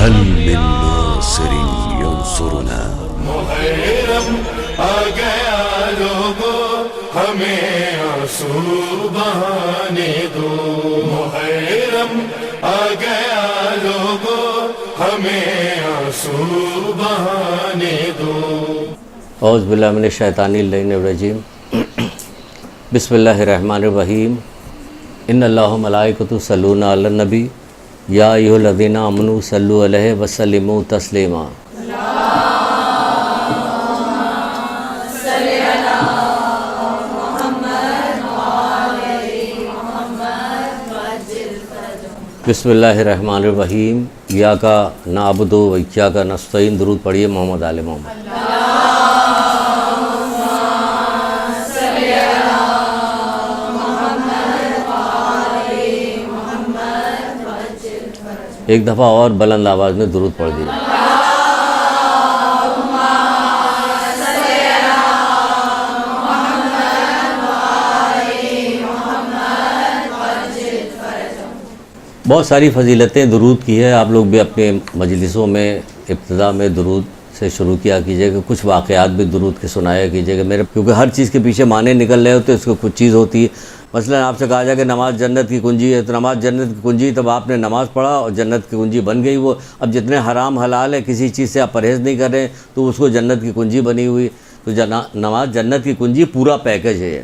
هل من ناصر ينصرنا؟ محرم آ گیا لوگوں ہمیں آنسو بہانے دو، محرم آ گیا لوگوں ہمیں آنسو بہانے دو۔ اعوذ باللہ من الشیطان اللعین الرجیم، بسم اللہ الرحمن الرحیم۔ ان اللہ ملائکۃ یصلون علی النبی یا ایھا الذین آمنوا صلوا علیہ وسلموا تسلیما۔ بسم اللہ الرحمن الرحیم۔ ایاک نعبد و ایاک نستعین، درود پڑھیے محمد آل محمد۔ ایک دفعہ اور بلند آواز میں درود پڑھ دیجیے۔ بہت ساری فضیلتیں درود کی ہے، آپ لوگ بھی اپنے مجلسوں میں ابتدا میں درود سے شروع کیا کیجئے کہ کچھ واقعات بھی درود کے سنایا کیجئے کہ میرے، کیونکہ ہر چیز کے پیچھے معنی نکل رہے ہوتے، اس کو کچھ چیز ہوتی ہے۔ مثلا آپ سے کہا جائے کہ نماز جنت کی کنجی ہے، تو نماز جنت کی کنجی، تب آپ نے نماز پڑھا اور جنت کی کنجی بن گئی وہ۔ اب جتنے حرام حلال ہے، کسی چیز سے آپ پرہیز نہیں کر رہے تو اس کو جنت کی کنجی بنی ہوئی۔ تو نماز جنت کی کنجی پورا پیکج ہے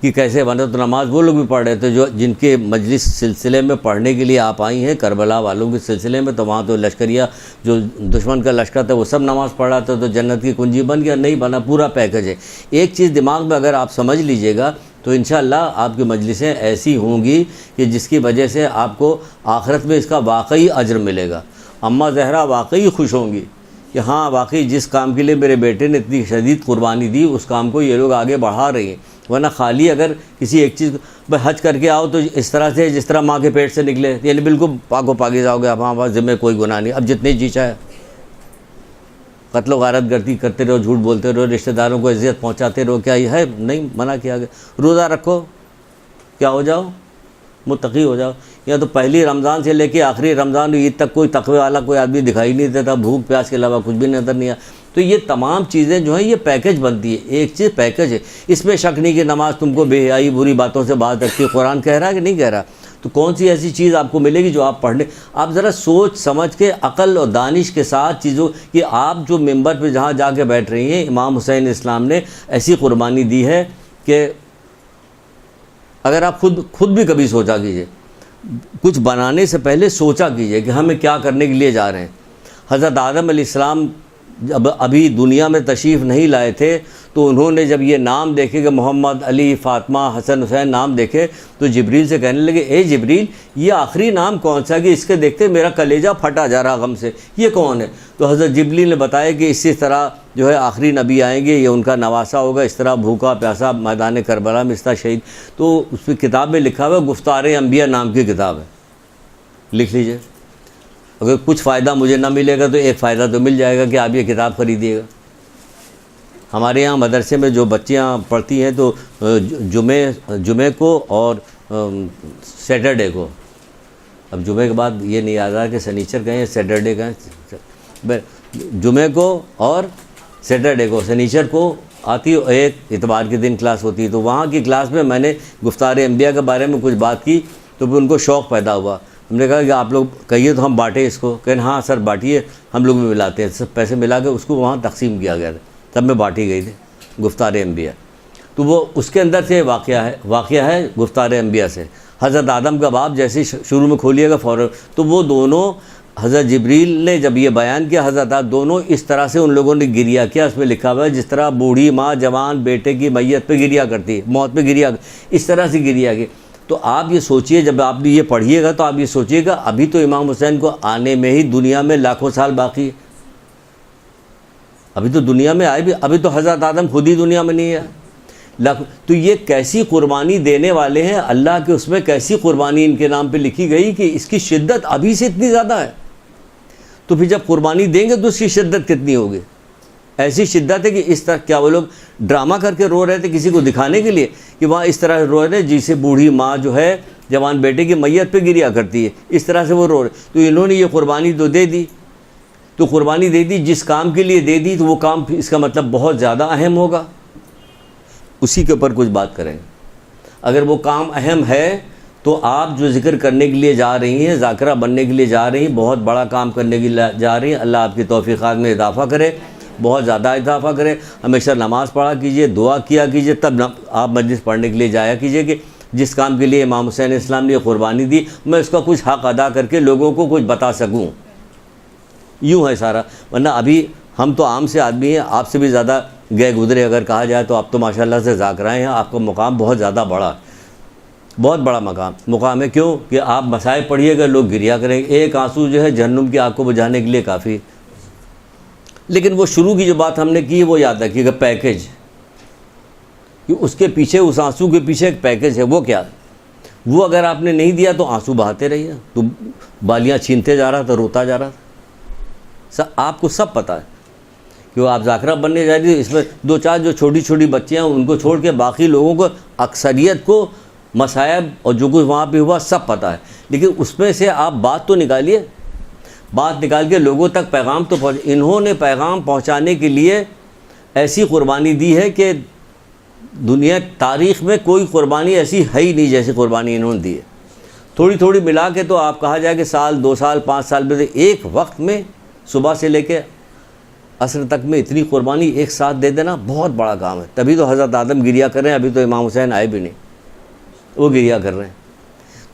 کہ کیسے بنے۔ تو نماز وہ لوگ بھی پڑھ رہے تھے جن کے مجلس سلسلے میں پڑھنے کے لیے آپ آئی ہیں، کربلا والوں کے سلسلے میں، تو وہاں تو لشکریہ جو دشمن کا لشکر تھا وہ سب نماز پڑھ رہا تھا، تو جنت کی کنجی بن گیا؟ نہیں بنا، پورا پیکج ہے۔ ایک چیز دماغ میں اگر آپ سمجھ لیجئے گا تو انشاءاللہ آپ کی مجلسیں ایسی ہوں گی کہ جس کی وجہ سے آپ کو آخرت میں اس کا واقعی اجر ملے گا۔ اماں زہرا واقعی خوش ہوں گی کہ ہاں واقعی جس کام کے لیے میرے بیٹے نے اتنی شدید قربانی دی، اس کام کو یہ لوگ آگے بڑھا رہے ہیں۔ ورنہ خالی اگر کسی ایک چیز حج کر کے آؤ تو اس طرح سے جس طرح ماں کے پیٹ سے نکلے، یعنی بالکل پاک و پاکیزہ ہو گیا، ہاں بس ذمہ کوئی گناہ نہیں، اب جتنے جی چاہے قتل و غارت گردی کرتے رہو، جھوٹ بولتے رہو، رشتہ داروں کو اذیت پہنچاتے رہو، کیا یہ ہے؟ نہیں، منع کیا گیا۔ روزہ رکھو، کیا ہو جاؤ؟ متقی ہو جاؤ۔ یا تو پہلی رمضان سے لے کے آخری رمضان عید تک کوئی تقوی والا کوئی آدمی دکھائی نہیں دیتا، بھوک پیاس کے علاوہ کچھ بھی نظر نہیں آیا۔ تو یہ تمام چیزیں جو ہیں یہ پیکج بنتی ہے، ایک چیز پیکج ہے۔ اس میں شک نہیں کہ نماز تم کو بے حیائی بری باتوں سے باز رکھتی ہے، قرآن کہہ رہا ہے کہ نہیں کہہ رہا؟ تو کون سی ایسی چیز آپ کو ملے گی جو آپ پڑھنے، آپ ذرا سوچ سمجھ کے عقل اور دانش کے ساتھ چیزوں کہ آپ جو ممبر پہ جہاں جا کے بیٹھ رہی ہیں، امام حسین اسلام نے ایسی قربانی دی ہے کہ اگر آپ خود بھی کبھی سوچا کیجئے، کچھ بنانے سے پہلے سوچا کیجئے کہ ہمیں کیا کرنے کے لیے جا رہے ہیں۔ حضرت آدم علیہ السلام جب ابھی دنیا میں تشریف نہیں لائے تھے تو انہوں نے جب یہ نام دیکھے کہ محمد، علی، فاطمہ، حسن، حسین نام دیکھے تو جبریل سے کہنے لگے، اے جبریل یہ آخری نام کون سا کہ اس کے دیکھتے میرا کلیجہ پھٹا جا رہا غم سے، یہ کون ہے؟ تو حضرت جبریل نے بتایا کہ اسی طرح جو ہے آخری نبی آئیں گے، یہ ان کا نواسا ہوگا، اس طرح بھوکا پیاسا میدان کربلا میں اس طرح شہید۔ تو اس پہ کتاب میں لکھا ہوا گفتار انبیاء نام کی کتاب ہے، لکھ لیجئے۔ اگر کچھ فائدہ مجھے نہ ملے گا تو ایک فائدہ تو مل جائے گا کہ آپ یہ کتاب خریدیے گا۔ ہمارے یہاں مدرسے میں جو بچیاں پڑھتی ہیں تو جمعے کو اور سیٹرڈے کو، اب جمعے کے بعد یہ نہیں یاد رہا کہ سنیچر کہیں سیٹرڈے کہیں، جمعے کو اور سیٹرڈے کو، سنیچر کو آتی ایک اتوار کے دن کلاس ہوتی ہے، تو وہاں کی کلاس میں میں نے گفتار انبیاء کے بارے میں کچھ بات کی تو پھر ان کو شوق پیدا ہوا۔ ہم نے کہا کہ آپ لوگ کہیے تو ہم بانٹیں اس کو، کہیں ہاں سر بانٹیے، ہم لوگ بھی ملاتے ہیں۔ سب پیسے ملا کے اس کو وہاں تقسیم کیا گیا تھا، تب میں بانٹی گئی تھی گفتار انبیاء۔ تو وہ اس کے اندر سے واقعہ ہے گفتار انبیاء سے۔ حضرت آدم کا باب جیسے شروع میں کھولیے گا فوراً، تو وہ دونوں حضرت جبریل نے جب یہ بیان کیا، حضرت آدم دونوں اس طرح سے ان لوگوں نے گریہ کیا، اس میں لکھا ہوا ہے جس طرح بوڑھی ماں جوان بیٹے کی میت پہ گریہ کرتی ہے، موت پہ گریہ، اس طرح سے گریہ کی۔ تو آپ یہ سوچئے، جب آپ یہ پڑھیے گا تو آپ یہ سوچئے گا ابھی تو امام حسین کو آنے میں ہی دنیا میں لاکھوں سال باقی ہے، ابھی تو دنیا میں آئے بھی، ابھی تو حضرت آدم خود ہی دنیا میں نہیں ہے۔ تو یہ کیسی قربانی دینے والے ہیں، اللہ کے اس میں کیسی قربانی ان کے نام پہ لکھی گئی کہ اس کی شدت ابھی سے اتنی زیادہ ہے، تو پھر جب قربانی دیں گے تو اس کی شدت کتنی ہوگی؟ ایسی شدت ہے کہ اس طرح کیا وہ لوگ ڈرامہ کر کے رو رہے تھے کسی کو دکھانے کے لیے کہ وہاں اس طرح رو رہے تھے جسے بوڑھی ماں جو ہے جوان بیٹے کی میت پہ گریا کرتی ہے، اس طرح سے وہ رو رہے. تو انہوں نے یہ قربانی تو دے دی، تو قربانی دے دی، جس کام کے لیے دے دی تو وہ کام اس کا مطلب بہت زیادہ اہم ہوگا، اسی کے اوپر کچھ بات کریں. اگر وہ کام اہم ہے تو آپ جو ذکر کرنے کے لیے جا رہی ہیں، ذاکرہ بننے کے لیے جا رہی ہیں، بہت بڑا کام کرنے کے لیے جا رہی ہیں. اللہ آپ کی توفیقات میں اضافہ کرے، بہت زیادہ اضافہ کرے. ہمیشہ نماز پڑھا کیجئے، دعا کیا کیجئے، تب آپ مجلس پڑھنے کے لیے جایا کیجئے کہ جس کام کے لیے امام حسین اسلام نے قربانی دی میں اس کا کچھ حق ادا کر کے لوگوں کو کچھ بتا سکوں. یوں ہے سارا. ورنہ ابھی ہم تو عام سے آدمی ہیں، آپ سے بھی زیادہ گئے گزرے اگر کہا جائے تو آپ تو ماشاءاللہ سے ذاکرائے ہیں. آپ کا مقام بہت زیادہ بڑا، بہت بڑا مقام ہے. کیوں کہ آپ مسائل پڑھیے گا، لوگ گریا کریں گے. ایک آنسو جو ہے جہنم کی آگ کو بجھانے کے لیے کافی. لیکن وہ شروع کی جو بات ہم نے کی وہ یاد رکھیے گا، پیکیج، کہ اس کے پیچھے، اس آنسو کے پیچھے ایک پیکیج ہے. وہ کیا ہے؟ وہ اگر آپ نے نہیں دیا تو آنسو بہاتے رہیے، تو بالیاں چھینتے جا رہا تھا، روتا جا رہا تھا. آپ کو سب پتہ ہے کہ وہ آپ ذاکرہ بننے جا رہی ہے. اس میں دو چار جو چھوٹی چھوٹی بچیاں ہیں ان کو چھوڑ کے باقی لوگوں کو، اکثریت کو مصائب اور جو کچھ وہاں پہ ہوا سب پتہ ہے. لیکن اس میں سے آپ بات تو نکالیے، بات نکال کے لوگوں تک پیغام تو انہوں نے پیغام پہنچانے کے لیے ایسی قربانی دی ہے کہ دنیا تاریخ میں کوئی قربانی ایسی ہے ہی نہیں جیسی قربانی انہوں نے دی ہے. تھوڑی تھوڑی ملا کے تو آپ کہا جائے کہ سال، 2 سال، 5 سال میں ایک وقت میں صبح سے لے کے عصر تک میں اتنی قربانی ایک ساتھ دے دینا بہت بڑا کام ہے. تبھی تو حضرت آدم گریا کر رہے ہیں، ابھی تو امام حسین آئے بھی نہیں، وہ گریا کر رہے ہیں.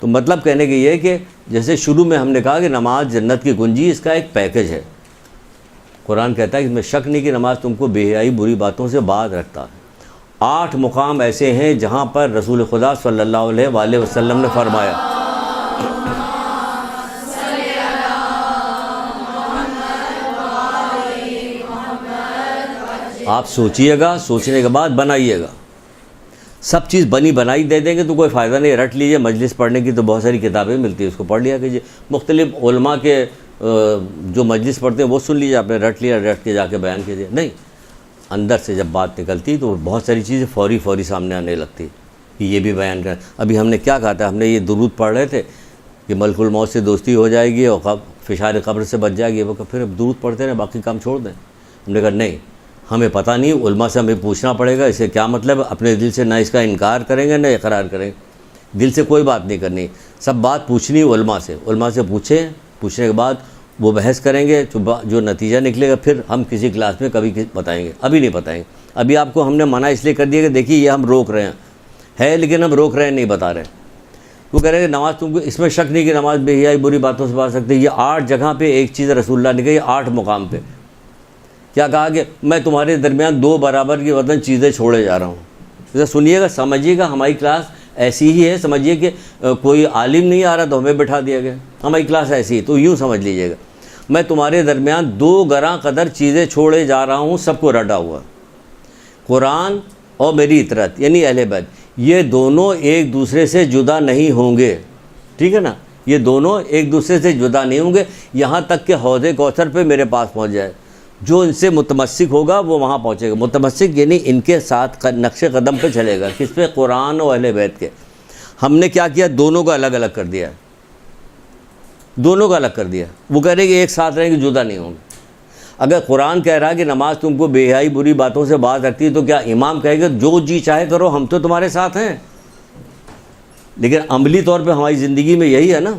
تو مطلب کہنے کی یہ ہے کہ جیسے شروع میں ہم نے کہا کہ نماز جنت کی کنجی، اس کا ایک پیکیج ہے. قرآن کہتا ہے کہ اس میں شک نہیں کہ نماز تم کو بے حیائی بری باتوں سے باز رکھتا ہے. 8 مقام ایسے ہیں جہاں پر رسول خدا صلی اللہ علیہ وآلہ وسلم نے فرمایا، آپ سوچئے گا، سوچنے کے بعد بنائیے گا. سب چیز بنی بنائی دے دیں گے تو کوئی فائدہ نہیں. رٹ لیجئے، مجلس پڑھنے کی تو بہت ساری کتابیں ملتی ہیں، اس کو پڑھ لیا کیجئے. مختلف علماء کے جو مجلس پڑھتے ہیں وہ سن لیجئے. آپ نے رٹ لیا، رٹ کے جا کے بیان کیجئے. نہیں، اندر سے جب بات نکلتی تو بہت ساری چیزیں فوری سامنے آنے لگتی کہ یہ بھی بیان کریں. ابھی ہم نے کیا کہا تھا؟ ہم نے یہ درود پڑھ رہے تھے کہ ملک الموت سے دوستی ہو جائے گی اور فشار قبر سے بچ جائے گی. وہ پھر اب درود پڑھتے رہیں، باقی کام چھوڑ دیں. ہم نے کہا نہیں، ہمیں پتہ نہیں، علماء سے ہمیں پوچھنا پڑے گا اسے کیا مطلب. اپنے دل سے نہ اس کا انکار کریں گے نہ اقرار کریں گے. دل سے کوئی بات نہیں کرنی، سب بات پوچھنی علماء سے. علماء سے پوچھیں، پوچھنے کے بعد وہ بحث کریں گے، جو نتیجہ نکلے گا پھر ہم کسی کلاس میں کبھی بتائیں گے. ابھی نہیں بتائیں گے. ابھی آپ کو ہم نے منع اس لیے کر دیا کہ دیکھیے یہ ہم روک رہے ہیں لیکن ہم روک رہے ہیں، نہیں بتا رہے. وہ کہہ رہے ہیں نماز تم کو، اس میں شک نہیں کہ نماز بے حیائی بری باتوں سے باز سکتے. یہ 8 جگہ پہ ایک چیز رسول اللہ نے کہی، 8 مقام پہ کیا کہا کہ میں تمہارے درمیان 2 برابر کی وزن چیزیں چھوڑے جا رہا ہوں. اسے سنیے گا، سمجھیے گا. ہماری کلاس ایسی ہی ہے. سمجھیے کہ کوئی عالم نہیں آ رہا تو ہمیں بٹھا دیا گیا. ہماری کلاس ایسی ہے تو یوں سمجھ لیجیے گا، میں تمہارے درمیان 2 گراں قدر چیزیں چھوڑے جا رہا ہوں، سب کو رٹا ہوا. قرآن اور میری اطاعت یعنی اہل بیت، یہ دونوں ایک دوسرے سے جدا نہیں ہوں گے. ٹھیک ہے نا؟ یہ دونوں ایک دوسرے سے جدا نہیں ہوں گے یہاں تک کہ حوض کوثر پہ میرے پاس پہنچ جائے. جو ان سے متمسک ہوگا وہ وہاں پہنچے گا. متمسک یعنی ان کے ساتھ نقش قدم پہ چلے گا. کس پہ؟ قرآن اور اہل بیت کے. ہم نے کیا کیا؟ دونوں کو الگ الگ کر دیا. دونوں کا الگ کر دیا. وہ کہہ رہے کہ ایک ساتھ رہیں گے، جدا نہیں ہوں گے. اگر قرآن کہہ رہا ہے کہ نماز تم کو بے حیائی بری باتوں سے باز رکھتی ہے تو کیا امام کہے گا جو جی چاہے کرو، ہم تو تمہارے ساتھ ہیں؟ لیکن عملی طور پہ ہماری زندگی میں یہی ہے نا،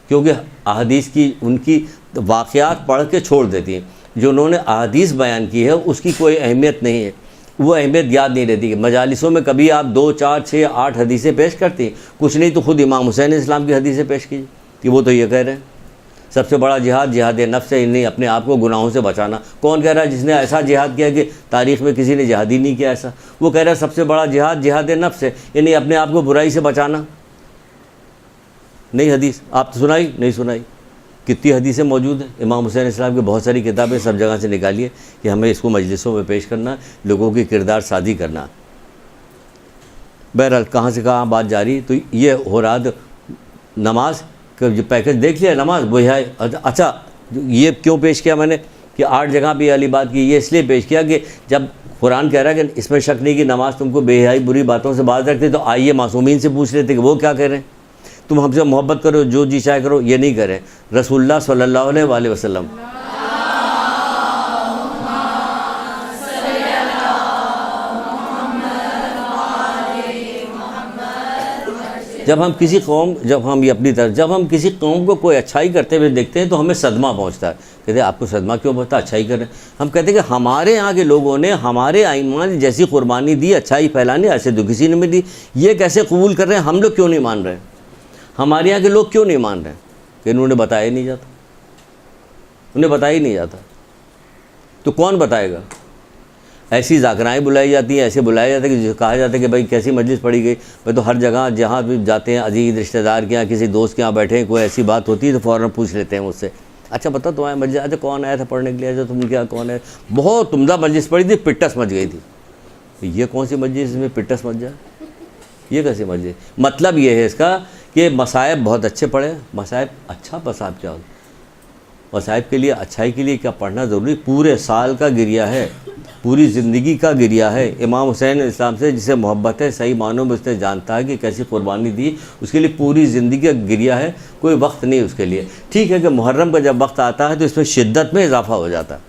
کیونکہ احادیث کی ان کی واقعات پڑھ کے چھوڑ دیتی ہیں. جو انہوں نے احادیث بیان کی ہے اس کی کوئی اہمیت نہیں ہے، وہ اہمیت یاد نہیں رہتی. کہ مجالسوں میں کبھی آپ 2، 4، 6، 8 حدیثیں پیش کرتی ہیں، کچھ نہیں تو خود امام حسین اسلام کی حدیثیں پیش کیجیے کہ وہ تو یہ کہہ رہے ہیں سب سے بڑا جہاد جہاد نفس ہے، یعنی اپنے آپ کو گناہوں سے بچانا. کون کہہ رہا ہے؟ جس نے ایسا جہاد کیا کہ تاریخ میں کسی نے جہاد ہی نہیں کیا ایسا. وہ کہہ رہا ہے سب سے بڑا جہاد جہاد نفس ہے، یعنی اپنے آپ کو برائی سے بچانا. نہیں حدیث آپ سنائی نہیں سنائی؟ کتنی حدیثیں موجود ہیں. امام حسین اسلام کی بہت ساری کتابیں سب جگہ سے نکالیے کہ ہمیں اس کو مجلسوں میں پیش کرنا، لوگوں کی کردار سازی کرنا. بہرحال کہاں سے کہاں بات جاری. تو یہ ہو رہا نماز کا جو پیکج دیکھ لیا. نماز وہ ہے. اچھا یہ کیوں پیش کیا میں نے کہ 8 جگہ پہ یہ والی بات کی. یہ اس لیے پیش کیا کہ جب قرآن کہہ رہا ہے کہ اس میں شک نہیں کہ نماز تم کو بے حیائی بری باتوں سے باز رکھتے, تو آئیے معصومین سے پوچھ لیتے کہ وہ کیا کہہ رہے ہیں. تم ہم سے محبت کرو, جو جی چاہے کرو, یہ نہیں کریں. رسول اللہ صلی اللہ علیہ وآلہ وسلم جب ہم کسی قوم کو کوئی اچھائی کرتے ہوئے دیکھتے ہیں تو ہمیں صدمہ پہنچتا ہے. کہتے ہیں آپ کو صدمہ کیوں پہنچتا ہے, اچھائی کر رہے ہیں. ہم کہتے ہیں کہ ہمارے یہاں کے لوگوں نے ہمارے ائمہ نے جیسی قربانی دی اچھائی پھیلانے, ایسے تو کسی نے بھی دی. یہ کیسے قبول کر رہے ہیں, ہم لوگ کیوں نہیں مان رہے ہیں, ہمارے یہاں کے لوگ کیوں نہیں مان رہے ہیں؟ کہ انہوں نے بتایا ہی نہیں جاتا, انہیں بتایا ہی نہیں جاتا. تو کون بتائے گا؟ ایسی ذاکرائیں بلائی جاتی ہیں, ایسے بلایا جاتا ہے کہ کہا جاتا ہے کہ بھائی کیسی مجلس پڑھی گئی. میں تو ہر جگہ جہاں بھی جاتے ہیں, عزیز رشتہ دار کے یہاں, کسی دوست کے یہاں بیٹھے ہیں, کوئی ایسی بات ہوتی ہے تو فوراً پوچھ لیتے ہیں مجھ سے, اچھا بتا تمہارے مجلس اچھا کون آیا تھا پڑھنے کے لیے, اچھا تم کیا کون ہے, بہت عمدہ مجلس پڑھی تھی, پٹس مچ گئی تھی. یہ کون سی مجلس میں پٹس مچ جائے, یہ کیسی مجلس؟ مطلب یہ ہے اس کا کہ مصائب بہت اچھے پڑھے. مصائب اچھا مصائب کیا ہوتا؟ مصائب کے لیے اچھائی کے لیے کیا پڑھنا ضروری؟ پورے سال کا گریہ ہے, پوری زندگی کا گریہ ہے. امام حسین اسلام سے جسے محبت ہے, صحیح معنوں میں اس نے جانتا ہے کہ کیسی قربانی دی, اس کے لیے پوری زندگی کا گریہ ہے, کوئی وقت نہیں اس کے لیے. ٹھیک ہے کہ محرم کا جب وقت آتا ہے تو اس میں شدت میں اضافہ ہو جاتا ہے,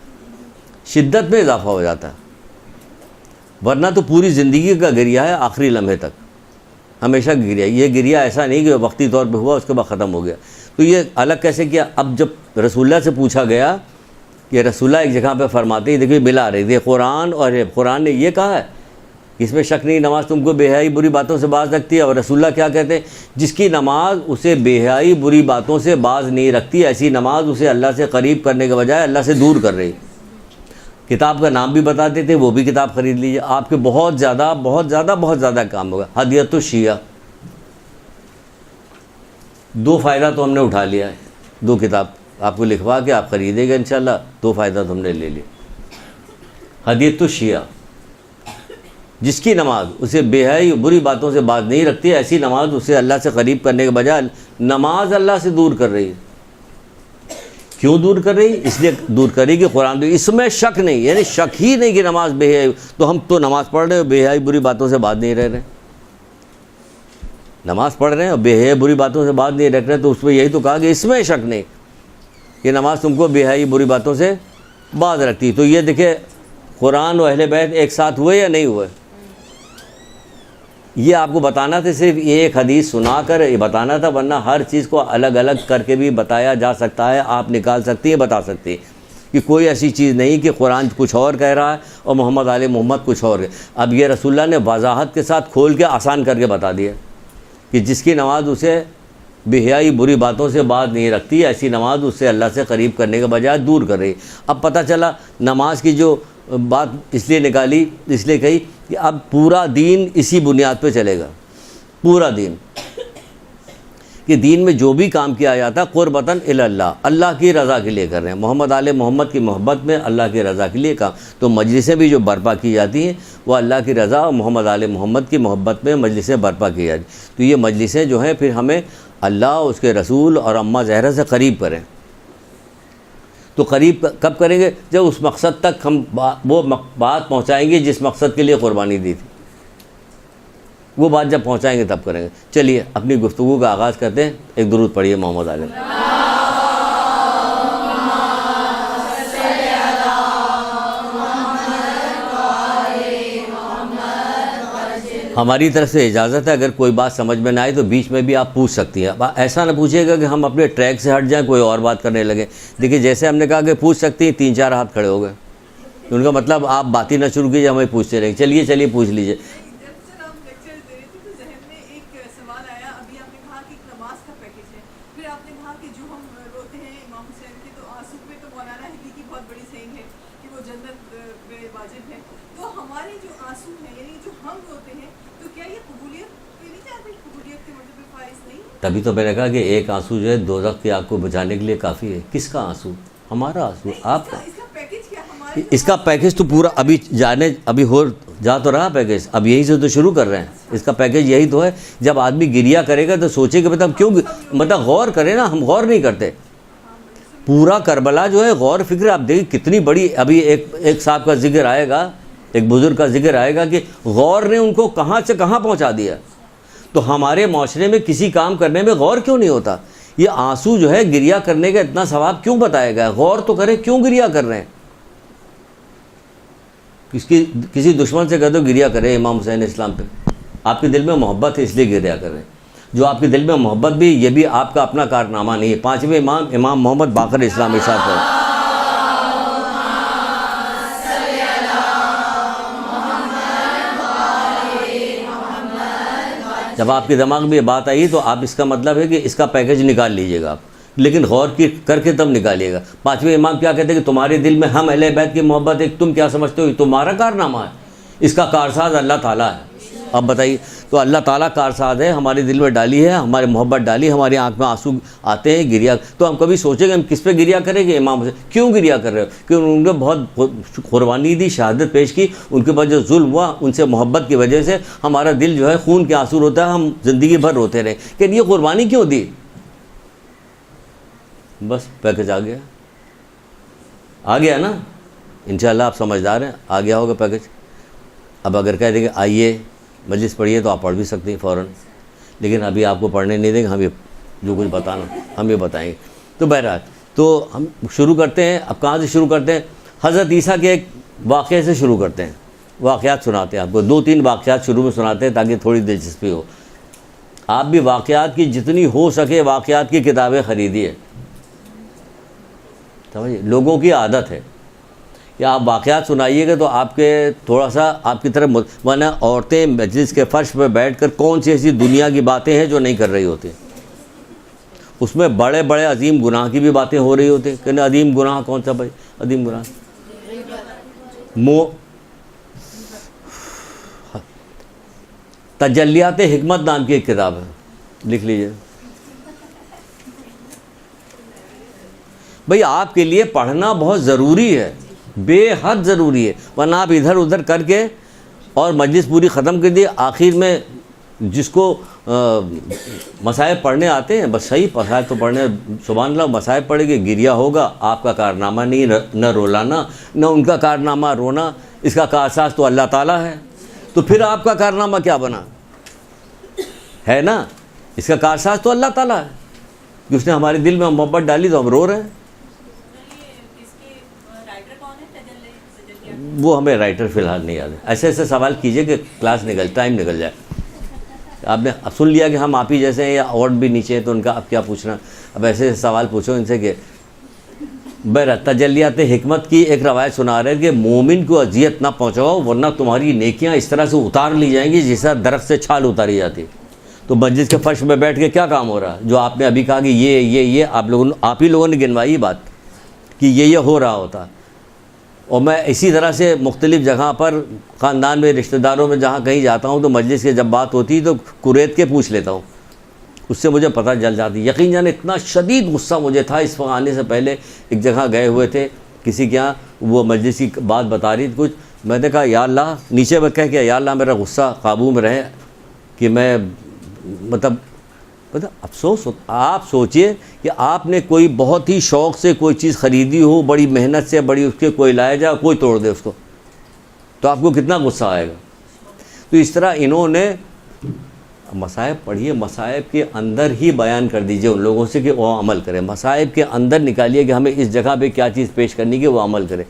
شدت میں اضافہ ہو جاتا ہے, ورنہ تو پوری زندگی کا گریہ ہے آخری لمحے تک, ہمیشہ گریہ. یہ گریہ ایسا نہیں کہ وقتی طور پہ ہوا اس کے بعد ختم ہو گیا. تو یہ الگ کیسے کیا؟ اب جب رسول اللہ سے پوچھا گیا کہ رسول اللہ ایک جگہ پہ فرماتے ہیں, دیکھیے ملا رہی تھی قرآن, اور قرآن نے یہ کہا ہے اس میں شک نہیں نماز تم کو بے حیائی بری باتوں سے باز رکھتی ہے, اور رسول اللہ کیا کہتے ہیں, جس کی نماز اسے بے حیائی بری باتوں سے باز نہیں رکھتی, ایسی نماز اسے اللہ سے قریب کرنے کے بجائے اللہ سے دور کر رہی. کتاب کا نام بھی بتاتے تھے, وہ بھی کتاب خرید لیجیے, آپ کے بہت زیادہ کام ہوگا. ہدیۃ الشیعہ, 2 فائدہ تو ہم نے اٹھا لیا ہے, 2 کتاب آپ کو لکھوا کے آپ خریدے گا انشاءاللہ, 2 فائدہ تو ہم نے لے لیا. ہدیۃ الشیعہ, جس کی نماز اسے بے حیائی بری باتوں سے باز نہیں رکھتی, ایسی نماز اسے اللہ سے قریب کرنے کے بجائے نماز اللہ سے دور کر رہی ہے. کیوں دور کر رہی؟ اس لیے دور کر رہی کہ قرآن اس میں شک نہیں, یعنی شک ہی نہیں کہ نماز بے حیائی, تو ہم تو نماز پڑھ رہے ہیں بے حیائی بری باتوں سے باز نہیں رہ رہے, نماز پڑھ رہے ہیں اور بے حیائی بری باتوں سے باز نہیں رکھ رہے, تو اس میں یہی تو کہا کہ اس میں شک نہیں کہ نماز تم کو بے حیائی بری باتوں سے باز رکھتی. تو یہ دیکھیں قرآن و اہل بیت ایک ساتھ ہوئے یا نہیں ہوئے, یہ آپ کو بتانا تھا. صرف ایک حدیث سنا کر یہ بتانا تھا, ورنہ ہر چیز کو الگ الگ کر کے بھی بتایا جا سکتا ہے, آپ نکال سکتی ہیں, بتا سکتی ہیں کہ کوئی ایسی چیز نہیں کہ قرآن کچھ اور کہہ رہا ہے اور محمد علیہ محمد کچھ اور. اب یہ رسول اللہ نے وضاحت کے ساتھ کھول کے آسان کر کے بتا دیا کہ جس کی نماز اسے بے حیائی بری باتوں سے باز نہیں رکھتی, ایسی نماز اسے اللہ سے قریب کرنے کے بجائے دور کر رہی. اب پتہ چلا نماز کی جو بات اس لیے نکالی, اس لیے کہی کہ اب پورا دین اسی بنیاد پہ چلے گا, پورا دین, کہ دین میں جو بھی کام کیا جاتا ہے قربتاً الی اللہ, اللہ کی رضا کے لیے کر رہے ہیں, محمد علیہ محمد کی محبت میں اللہ کی رضا کے لیے کام. تو مجلسیں بھی جو برپا کی جاتی ہیں وہ اللہ کی رضا اور محمد علیہ محمد کی محبت میں مجلسیں برپا کی جاتی ہیں. تو یہ مجلسیں جو ہیں پھر ہمیں اللہ, اس کے رسول اور اماں زہرا سے قریب کریں. تو قریب کب کریں گے؟ جب اس مقصد تک ہم وہ بات پہنچائیں گے جس مقصد کے لیے قربانی دی تھی, وہ بات جب پہنچائیں گے تب کریں گے. چلیے اپنی گفتگو کا آغاز کرتے ہیں. ایک درود پڑھیے محمد علیہ. ہماری طرف سے اجازت ہے, اگر کوئی بات سمجھ میں نہ آئے تو بیچ میں بھی آپ پوچھ سکتی ہیں. ایسا نہ پوچھیے گا کہ ہم اپنے ٹریک سے ہٹ جائیں, کوئی اور بات کرنے لگیں. دیکھیے جیسے ہم نے کہا کہ پوچھ سکتی ہیں, 3-4 ہاتھ کھڑے ہو گئے, ان کا مطلب آپ بات ہی نہ شروع کیجیے, ہمیں پوچھتے رہیں. چلیے پوچھ لیجیے. تبھی تو میں نے کہا کہ ایک آنسو جو ہے دوزخ کی آگ کو بچانے کے لیے کافی ہے. کس کا آنسو؟ ہمارا آنسو, آپ کا. اس کا پیکیج تو پورا ابھی ہو جا تو رہا پیکیج, اب یہی سے تو شروع کر رہے ہیں. اس کا پیکیج یہی تو ہے. جب آدمی گریہ کرے گا تو سوچے کہ مطلب کیوں, مطلب غور کرے نا, ہم غور نہیں کرتے. پورا کربلا جو ہے غور فکر آپ دیکھیں کتنی بڑی. ابھی ایک صاحب کا ذکر آئے گا, ایک بزرگ کا ذکر آئے گا کہ غور نے ان کو کہاں سے کہاں پہنچا دیا. تو ہمارے معاشرے میں کسی کام کرنے میں غور کیوں نہیں ہوتا؟ یہ آنسو جو ہے گریا کرنے کا اتنا ثواب کیوں بتایا گیا؟ غور تو کریں, کیوں گریا کر رہے ہیں؟ کسی دشمن سے کہہ دو گریا کرے امام حسین اسلام پہ, آپ کے دل میں محبت ہے اس لیے گریا کر رہے ہیں. جو آپ کے دل میں محبت بھی, یہ بھی آپ کا اپنا کارنامہ نہیں ہے. پانچویں امام محمد باقر اسلام ارشاد ہے, جب آپ کے دماغ میں یہ بات آئی تو آپ اس کا مطلب ہے کہ اس کا پیکج نکال لیجئے گا آپ, لیکن غور کر کے تب نکالیے گا. پانچویں امام کیا کہتے ہیں کہ تمہارے دل میں ہم اہل بیت کی محبت ہے, تم کیا سمجھتے ہو یہ تمہارا کارنامہ ہے, اس کا کارساز اللہ تعالیٰ ہے. اب بتائیے, تو اللہ تعالیٰ کارساز ہے, ہمارے دل میں ڈالی ہے, ہمارے محبت ڈالی, ہماری آنکھ میں آنسو آتے ہیں گریا. تو ہم کبھی سوچیں گے ہم کس پہ گریا کریں گے؟ امام حسین. کیوں گریا کر رہے ہو؟ کہ انہوں نے بہت قربانی دی, شہادت پیش کی, ان کے بعد جو ظلم ہوا ان سے محبت کی وجہ سے ہمارا دل جو ہے خون کے آنسو روتا ہے, ہم زندگی بھر روتے رہے کہ یہ قربانی کیوں دی. بس پیکج آ گیا نا. انشاءاللہ آپ سمجھدار ہیں, آ گیا ہوگا پیکج. اب اگر کہہ دیں کہ آئیے مجلس پڑھیے تو آپ پڑھ بھی سکتے ہیں فوراً, لیکن ابھی آپ کو پڑھنے نہیں دیں گے, ہم یہ جو کچھ بتانا ہم یہ بتائیں گے. تو بہرحال تو ہم شروع کرتے ہیں. اب کہاں سے شروع کرتے ہیں؟ حضرت عیسیٰ کے ایک واقعے سے شروع کرتے ہیں. واقعات سناتے ہیں آپ کو, 2-3 واقعات شروع میں سناتے ہیں تاکہ تھوڑی دلچسپی ہو. آپ بھی واقعات کی جتنی ہو سکے واقعات کی کتابیں خریدیے. سمجھیے, لوگوں کی عادت ہے کہ آپ واقعات سنائیے گا تو آپ کے تھوڑا سا آپ کی طرف, ورنہ عورتیں مجلس کے فرش پہ بیٹھ کر کون سی ایسی دنیا کی باتیں ہیں جو نہیں کر رہی ہوتی. اس میں بڑے بڑے عظیم گناہ کی بھی باتیں ہو رہی ہوتی ہیں. کہ عظیم گناہ کون سا بھائی؟ عظیم گناہ تجلیات حکمت نام کی ایک کتاب ہے, لکھ لیجئے. بھئی آپ کے لیے پڑھنا بہت ضروری ہے, بے حد ضروری ہے, ورنہ آپ ادھر ادھر کر کے اور مجلس پوری ختم کر دی. آخر میں جس کو مصائب پڑھنے آتے ہیں بس صحیح مصائب تو پڑھنے, سبحان اللہ, مصائب پڑھے گے گریا ہوگا. آپ کا کارنامہ نہیں, نہ رولانا نہ ان کا کارنامہ رونا, اس کا کارساز تو اللہ تعالیٰ ہے. تو پھر آپ کا کارنامہ کیا بنا ہے نا؟ اس کا کارساز تو اللہ تعالیٰ ہے کہ اس نے ہمارے دل میں محبت ڈالی تو ہم رو رہے ہیں. وہ ہمیں رائٹر فی الحال نہیں یاد ہے. ایسے سوال کیجئے کہ کلاس ٹائم نکل جائے. آپ نے سن لیا کہ ہم آپ ہی جیسے ہیں یا اور بھی نیچے ہیں تو ان کا اب کیا پوچھنا. اب ایسے سوال پوچھو ان سے کہ بہرحال تجلیات حکمت کی ایک روایت سنا رہے کہ مومن کو اذیت نہ پہنچاؤ ورنہ تمہاری نیکیاں اس طرح سے اتار لی جائیں گی جس طرح درخت سے چھال اتاری جاتی. تو مجلس کے فرش میں بیٹھ کے کیا کام ہو رہا ہے؟ جو آپ نے ابھی کہا کہ یہ آپ ہی لوگوں نے گنوائی بات کہ یہ ہو رہا ہوتا. اور میں اسی طرح سے مختلف جگہ پر خاندان میں رشتہ داروں میں جہاں کہیں جاتا ہوں تو مجلس کی جب بات ہوتی ہے تو قریت کے پوچھ لیتا ہوں, اس سے مجھے پتہ چل جاتی. یقین جانے اتنا شدید غصہ مجھے تھا اس وقت آنے سے پہلے. ایک جگہ گئے ہوئے تھے کسی کے یہاں, وہ مجلس کی بات بتا رہی تھی کچھ, میں نے کہا یا اللہ, نیچے میں کہہ کے یا اللہ میرا غصہ قابو میں رہے کہ میں مطلب افسوس ہو. آپ سوچئے کہ آپ نے کوئی بہت ہی شوق سے کوئی چیز خریدی ہو, بڑی محنت سے, بڑی اس کے کوئی لایا جائے, کوئی توڑ دے اس کو, تو آپ کو کتنا غصہ آئے گا. تو اس طرح انہوں نے مصائب پڑھیے, مصائب کے اندر ہی بیان کر دیجئے ان لوگوں سے کہ وہ عمل کریں. مصائب کے اندر نکالیے کہ ہمیں اس جگہ پہ کیا چیز پیش کرنی کہ وہ عمل کرے.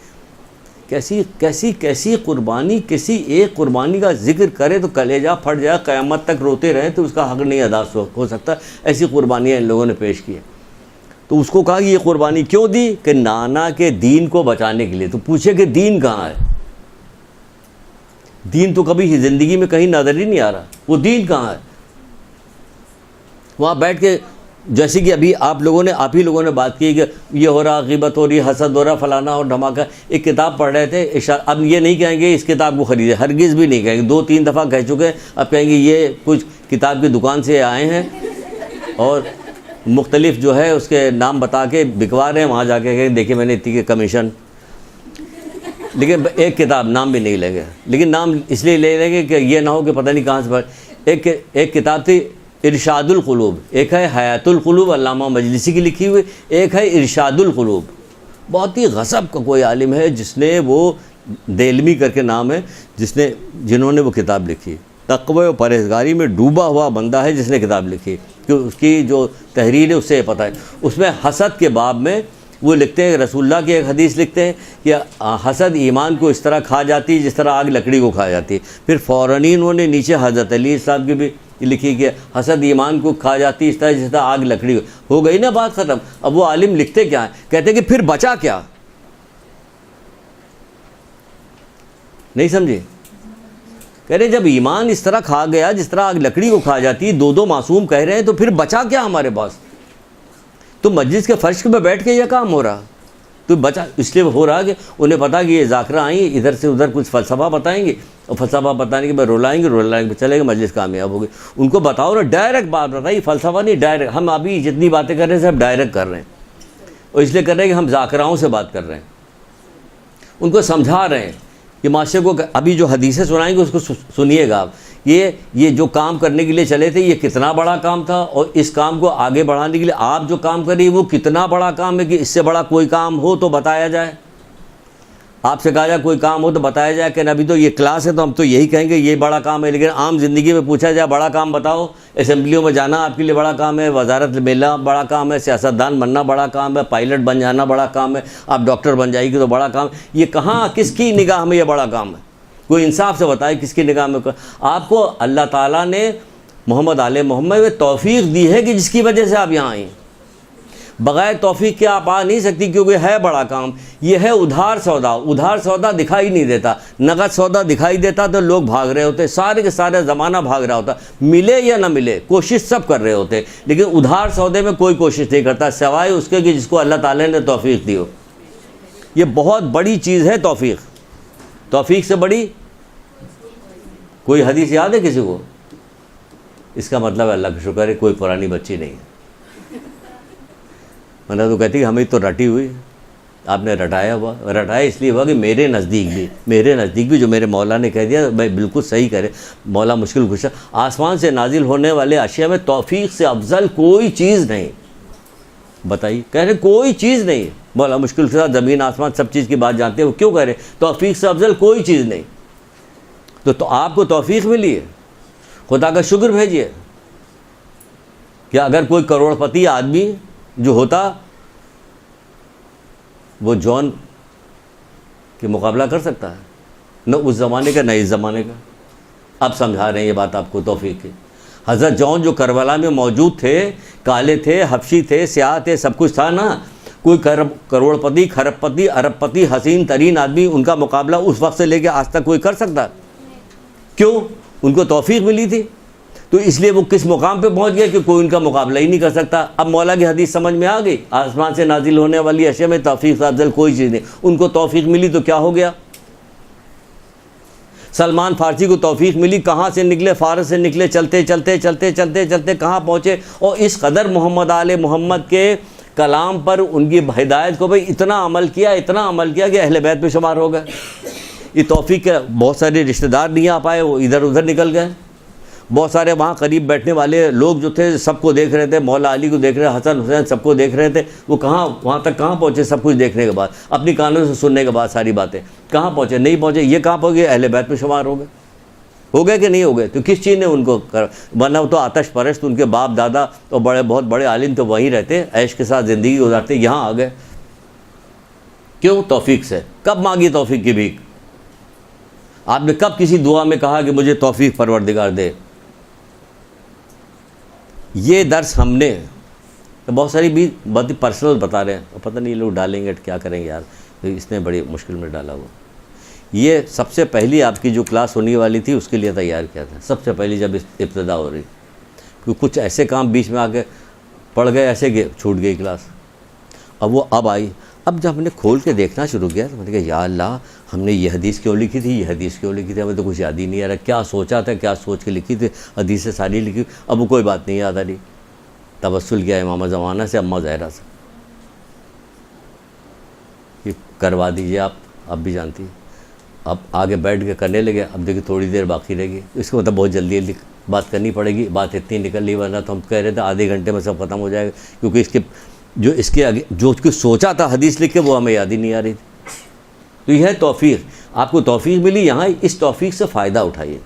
کیسی قربانی, کسی ایک قربانی کا ذکر کرے تو کلیجہ پھٹ جائے, قیامت تک روتے رہیں تو اس کا حق نہیں ادا ہو سکتا. ایسی قربانیاں ان لوگوں نے پیش کی ہیں. تو اس کو کہا کہ یہ قربانی کیوں دی؟ کہ نانا کے دین کو بچانے کے لیے. تو پوچھے کہ دین کہاں ہے؟ دین تو کبھی زندگی میں کہیں نظر ہی نہیں آ رہا. وہ دین کہاں ہے؟ وہاں بیٹھ کے جیسے کہ ابھی آپ ہی لوگوں نے بات کی کہ یہ ہو رہا, غیبت ہو رہی, حسد ہو رہا, فلانا اور دھماکہ. ایک کتاب پڑھ رہے تھے, اب یہ نہیں کہیں گے اس کتاب کو خریدے, ہرگز بھی نہیں کہیں گے. 2-3 دفعہ کہہ چکے ہیں, اب کہیں گے یہ کچھ کتاب کی دکان سے آئے ہیں اور مختلف جو ہے اس کے نام بتا کے بکوا رہے ہیں. وہاں جا کے دیکھیں میں نے اتنی کے کمیشن, لیکن ایک کتاب نام بھی نہیں لے گے. لیکن نام اس لیے لے لیں گے کہ یہ نہ ہو کہ پتہ نہیں کہاں سے ایک کتاب تھی ارشاد القلوب، ایک ہے حیات القلوب علامہ مجلسی کی لکھی ہوئی، ایک ہے ارشاد القلوب. بہت ہی غضب کا کوئی عالم ہے جس نے وہ دیلمی کر کے نام ہے، جنہوں نے وہ کتاب لکھی. تقوی و پرہیزگاری میں ڈوبا ہوا بندہ ہے جس نے کتاب لکھی، کہ اس کی جو تحریر ہے اس سے یہ پتہ ہے. اس میں حسد کے باب میں وہ لکھتے ہیں، رسول اللہ کی ایک حدیث لکھتے ہیں کہ حسد ایمان کو اس طرح کھا جاتی ہے جس طرح آگ لکڑی کو کھا جاتی ہے. پھر فوراً انہوں نے نیچے حضرت علی صاحب کی بھی لکھی کہ حسد ایمان کو کھا جاتی ہے اس طرح جس طرح آگ لکڑی کو. ہو گئی نا بات ختم. اب وہ عالم لکھتے کیا ہیں، کہتے ہیں کہ پھر بچا کیا. نہیں سمجھے؟ کہہ رہے جب ایمان اس طرح کھا گیا جس طرح آگ لکڑی کو کھا جاتی ہے، دو معصوم کہہ رہے ہیں، تو پھر بچا کیا ہمارے پاس. تو مجلس کے فرش پہ بیٹھ کے یہ کام ہو رہا، تو بچا اس لیے ہو رہا کہ انہیں پتا کہ یہ ذاکرہ آئیں ادھر سے ادھر کچھ فلسفہ بتائیں گے، اور فلسفہ بتانے کے بعد رولائیں گے چلے گا، مجلس کامیاب ہوگی. ان کو بتاؤ نا، ڈائریکٹ بات بتائیے، فلسفہ نہیں، ڈائریکٹ. ہم ابھی جتنی باتیں کر رہے ہیں سب ڈائریکٹ کر رہے ہیں، اور اس لیے کر رہے ہیں کہ ہم ذاکراؤں سے بات کر رہے ہیں. ان کو سمجھا رہے ہیں کہ معاشرے کو. ابھی جو حدیثیں سنائیں گے اس کو سنیے گا آپ. یہ جو کام کرنے کے لیے چلے تھے یہ کتنا بڑا کام تھا، اور اس کام کو آگے بڑھانے کے لیے آپ جو کام کر رہی ہے وہ کتنا بڑا کام ہے کہ اس سے بڑا کوئی کام ہو تو بتایا جائے. آپ سے کہا جائے کوئی کام ہو تو بتایا جائے کہ ابھی تو یہ کلاس ہے تو ہم تو یہی کہیں گے یہ بڑا کام ہے، لیکن عام زندگی میں پوچھا جائے بڑا کام بتاؤ. اسمبلیوں میں جانا آپ کے لیے بڑا کام ہے، وزارت ملنا بڑا کام ہے، سیاستدان بننا بڑا کام ہے، پائلٹ بن جانا بڑا کام ہے، آپ ڈاکٹر بن جائے گی تو بڑا کام. یہ کہاں کس کی نگاہ میں یہ بڑا کام ہے؟ کوئی انصاف سے بتائے کس کی نگاہ میں. آپ کو اللہ تعالیٰ نے محمد آل محمد میں توفیق دی ہے کہ جس کی وجہ سے آپ یہاں آئیں. بغیر توفیق کے آپ آ نہیں سکتی، کیونکہ ہے بڑا کام. یہ ہے ادھار سودا. ادھار سودا دکھائی نہیں دیتا، نقد سودا دکھائی دیتا تو لوگ بھاگ رہے ہوتے، سارے کے سارے زمانہ بھاگ رہا ہوتا، ملے یا نہ ملے کوشش سب کر رہے ہوتے. لیکن ادھار سودے میں کوئی کوشش نہیں کرتا سوائے اس کے کہ جس کو اللہ تعالیٰ نے توفیق دی ہو. یہ بہت بڑی چیز ہے توفیق. توفیق سے بڑی کوئی حدیث یاد ہے کسی کو؟ اس کا مطلب اللہ کا شکر ہے کوئی پرانی بچی نہیں ہے. میں تو کہتی کہ ہمیں تو رٹی ہوئی، آپ نے رٹایا اس لیے ہوا کہ میرے نزدیک بھی جو میرے مولا نے کہہ دیا میں بالکل صحیح کرے. مولا مشکل کشا. آسمان سے نازل ہونے والے اشیاء میں توفیق سے افضل کوئی چیز نہیں. بتائیے، کہہ رہے کوئی چیز نہیں. مولا مشکل کشا زمین آسمان سب چیز کی بات جانتے ہیں، وہ کیوں کہہ رہے توفیق سے افضل کوئی چیز نہیں. تو آپ کو توفیق ملی ہے، خدا کا شکر بھیجیے. کہ اگر کوئی کروڑ پتی آدمی جو ہوتا وہ جون کے مقابلہ کر سکتا ہے؟ نہ اس زمانے کا نہ اس زمانے کا. اب سمجھا رہے ہیں یہ بات آپ کو توفیق کی. حضرت جون جو کربلا میں موجود تھے، کالے تھے، حبشی تھے، سیاہ تھے، سب کچھ تھا نا. کوئی کروڑ پتی، کھرب پتی، ارب پتی، حسین ترین آدمی، ان کا مقابلہ اس وقت سے لے کے آج تک کوئی کر سکتا؟ کیوں؟ ان کو توفیق ملی تھی. تو اس لیے وہ کس مقام پہ پہنچ گئے کہ کوئی ان کا مقابلہ ہی نہیں کر سکتا. اب مولا کی حدیث سمجھ میں آ گئی، آسمان سے نازل ہونے والی اشیاء میں توفیق سے افضل کوئی چیز نہیں. ان کو توفیق ملی تو کیا ہو گیا؟ سلمان فارسی کو توفیق ملی، کہاں سے نکلے؟ فارس سے نکلے، چلتے چلتے چلتے چلتے چلتے کہاں پہنچے؟ اور اس قدر محمد آل محمد کے کلام پر ان کی ہدایت کو بھائی اتنا عمل کیا کہ اہل بیت میں شمار ہو گئے. یہ توفیق کے بہت سارے رشتہ دار نہیں آ پائے، وہ ادھر ادھر نکل گئے. بہت سارے وہاں قریب بیٹھنے والے لوگ جو تھے سب کو دیکھ رہے تھے، مولا علی کو دیکھ رہے، حسن حسین سب کو دیکھ رہے تھے. وہ وہاں تک کہاں پہنچے؟ سب کچھ دیکھنے کے بعد، اپنی کانوں سے سننے کے بعد ساری باتیں کہاں پہنچے؟ نہیں پہنچے. یہ کہاں پہنچ گئے؟ اہل بیت میں شمار ہو گئے کہ نہیں ہو گئے؟ تو کس چیز نے ان کو ورنہ تو آتش پرست ان کے باپ دادا اور بہت بڑے عالم تو وہیں رہتے، عیش کے ساتھ زندگی گزارتے. یہاں آ گئے کیوں؟ توفیق سے. کب مانگی توفیق کی بھیک؟ آپ نے کب کسی دعا میں کہا کہ مجھے توفیق پروردگار دے؟ یہ درس ہم نے بہت ساری بھی بہت ہی پرسنل بتا رہے ہیں، پتہ نہیں لوگ ڈالیں گے کیا کریں گے یار، اس نے بڑی مشکل میں ڈالا ہوا. یہ سب سے پہلی آپ کی جو کلاس ہونے والی تھی اس کے لیے تیار کیا تھا، سب سے پہلی جب ابتدا ہو رہی. کیونکہ کچھ ایسے کام بیچ میں آ کے پڑ گئے، ایسے کہ چھوٹ گئی کلاس. اب آئی. اب جب ہم نے کھول کے دیکھنا شروع کیا تو میں نے کہا یا اللہ، ہم نے یہ حدیث کیوں لکھی تھی، ہمیں تو کچھ یاد ہی نہیں آ رہا، کیا سوچا تھا، کیا سوچ کے لکھی تھی. حدیثیں ساری لکھی. اب وہ کوئی بات نہیں یاد آ رہی. توسل کیا امام زمانہ سے، اماں زہرا سے، یہ کروا دیجئے آپ بھی جانتی. اب آگے بیٹھ کے کرنے لگے. اب دیکھیں تھوڑی دیر باقی رہ گئی، اس کو مطلب بہت جلدی بات کرنی پڑے گی. بات اتنی نکل لی, ورنہ تو ہم کہہ رہے تھے آدھے گھنٹے میں سب ختم ہو جائے گا, کیونکہ اس کے آگے جو اس کو سوچا تھا حدیث لکھ کے وہ ہمیں یاد ہی نہیں آ رہی تھی. تو یہ ہے توفیق. آپ کو توفیق ملی, یہاں اس توفیق سے فائدہ اٹھائیے,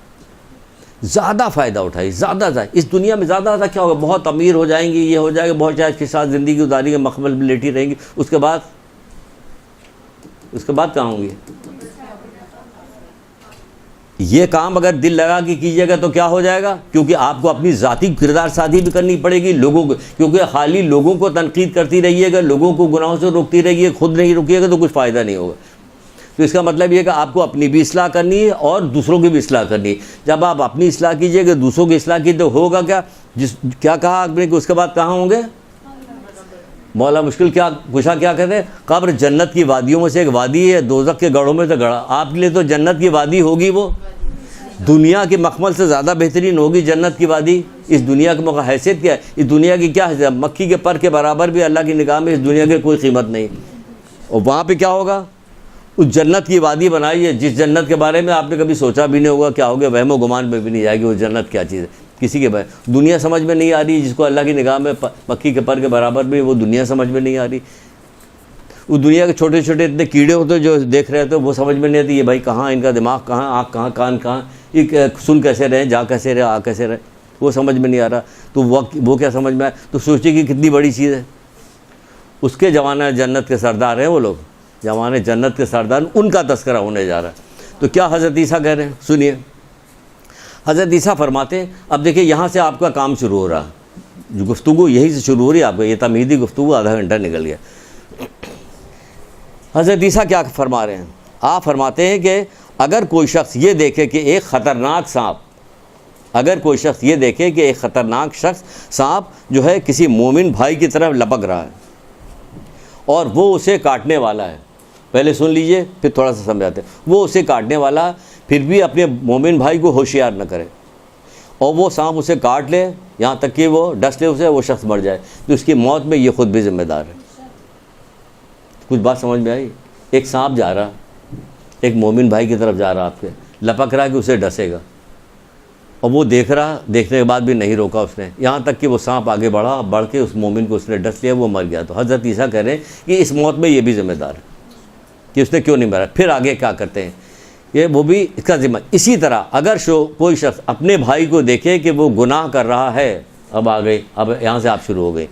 زیادہ فائدہ اٹھائیے, زیادہ. اس دنیا میں زیادہ کیا ہوگا, بہت امیر ہو جائیں گے, یہ ہو جائے گا, بہت شاید کے ساتھ زندگی گزاریں گے, مخمل میں لیٹی رہیں گی, اس کے بعد کہاں ہوں گے؟ یہ کام اگر دل لگا کے کیجیے گا تو کیا ہو جائے گا, کیونکہ آپ کو اپنی ذاتی کردار سازی بھی کرنی پڑے گی لوگوں کو, کیونکہ خالی لوگوں کو تنقید کرتی رہیے گا, لوگوں کو گناہوں سے روکتی رہیے, خود نہیں روکیے گا تو کچھ فائدہ نہیں ہوگا. تو اس کا مطلب یہ کہ آپ کو اپنی بھی اصلاح کرنی ہے اور دوسروں کی بھی اصلاح کرنی ہے. جب آپ اپنی اصلاح کیجیے گا, دوسروں کی اصلاح کی, تو ہوگا کیا کہا آپ نے کہ اس کے بعد کہاں ہوں گے؟ مولا مشکل کشا کیا کہتے ہیں, قبر جنت کی وادیوں میں سے ایک وادی ہے, دوزخ کے گڑھوں میں سے گڑھا. آپ کے لیے تو جنت کی وادی ہوگی, وہ دنیا کے مخمل سے زیادہ بہترین ہوگی جنت کی وادی. اس دنیا کی حیثیت کیا ہے, اس دنیا کی کیا حیثیت, مکھی کے پر کے برابر بھی اللہ کی نگاہ میں اس دنیا کی کوئی قیمت نہیں. اور وہاں پہ کیا ہوگا, اس جنت کی وادی بنائی ہے جس جنت کے بارے میں آپ نے کبھی سوچا بھی نہیں ہوگا کیا ہوگا, وہم و گمان میں بھی نہیں جائے گی وہ جنت کیا چیز ہے. کسی کے بارے دنیا سمجھ میں نہیں آ رہی, جس کو اللہ کی نگاہ میں مکھی کے پر کے برابر بھی, وہ دنیا سمجھ میں نہیں آ رہی. اس دنیا کے چھوٹے چھوٹے اتنے کیڑے ہوتے جو دیکھ رہے ہوتے, وہ سمجھ میں نہیں آتی یہ بھائی کہاں, ان کا دماغ کہاں, آنکھ کہاں, کان کہاں, یہ سن کیسے رہے, جا کیسے رہے, آ کیسے رہے, وہ سمجھ میں نہیں آ رہا. تو وہ کیا سمجھ میں آئے, تو سوچیے کہ کتنی بڑی چیز ہے. اس کے زمانہ جنت کے سردار ہیں وہ لوگ, زمانے جنت کے سردار, ان کا تذکرہ ہونے جا رہا ہے. تو کیا حضرت عیسیٰ کہہ رہے ہیں, سنیے. حضرت عیسیٰ فرماتے ہیں, اب دیکھیں یہاں سے آپ کا کام شروع ہو رہا, جو گفتگو یہی سے شروع ہو رہی ہے آپ کا, یہ تمہیدی گفتگو آدھا گھنٹہ نکل گیا. حضرت عیسیٰ کیا فرما رہے ہیں, آپ فرماتے ہیں کہ اگر کوئی شخص یہ دیکھے کہ ایک خطرناک سانپ, اگر کوئی شخص یہ دیکھے کہ ایک خطرناک سانپ جو ہے کسی مومن بھائی کی طرف لپک رہا ہے اور وہ اسے کاٹنے والا ہے, پہلے سن لیجئے پھر تھوڑا سا سمجھاتے ہیں, وہ اسے کاٹنے والا پھر بھی اپنے مومن بھائی کو ہوشیار نہ کرے, اور وہ سانپ اسے کاٹ لے یہاں تک کہ وہ ڈس لے اسے, وہ شخص مر جائے, تو اس کی موت میں یہ خود بھی ذمہ دار ہے. کچھ بات سمجھ میں آئی؟ ایک سانپ جا رہا, ایک مومن بھائی کی طرف جا رہا, آپ کے لپک رہا کہ اسے ڈسے گا, اور وہ دیکھ رہا, دیکھنے کے بعد بھی نہیں روکا اس نے, یہاں تک کہ وہ سانپ آگے بڑھ کے اس مومن کو اس نے ڈس لیا, وہ مر گیا. تو حضرت عیسیٰ کہہ رہے ہیں کہ اس موت میں یہ بھی ذمہ دار ہے کہ اس نے کیوں نہیں مرا. پھر آگے کیا کرتے ہیں, یہ وہ بھی اس کا ذمہ. اسی طرح اگر کوئی شخص اپنے بھائی کو دیکھے کہ وہ گناہ کر رہا ہے, اب آ گئی, اب یہاں سے آپ شروع ہو گئی.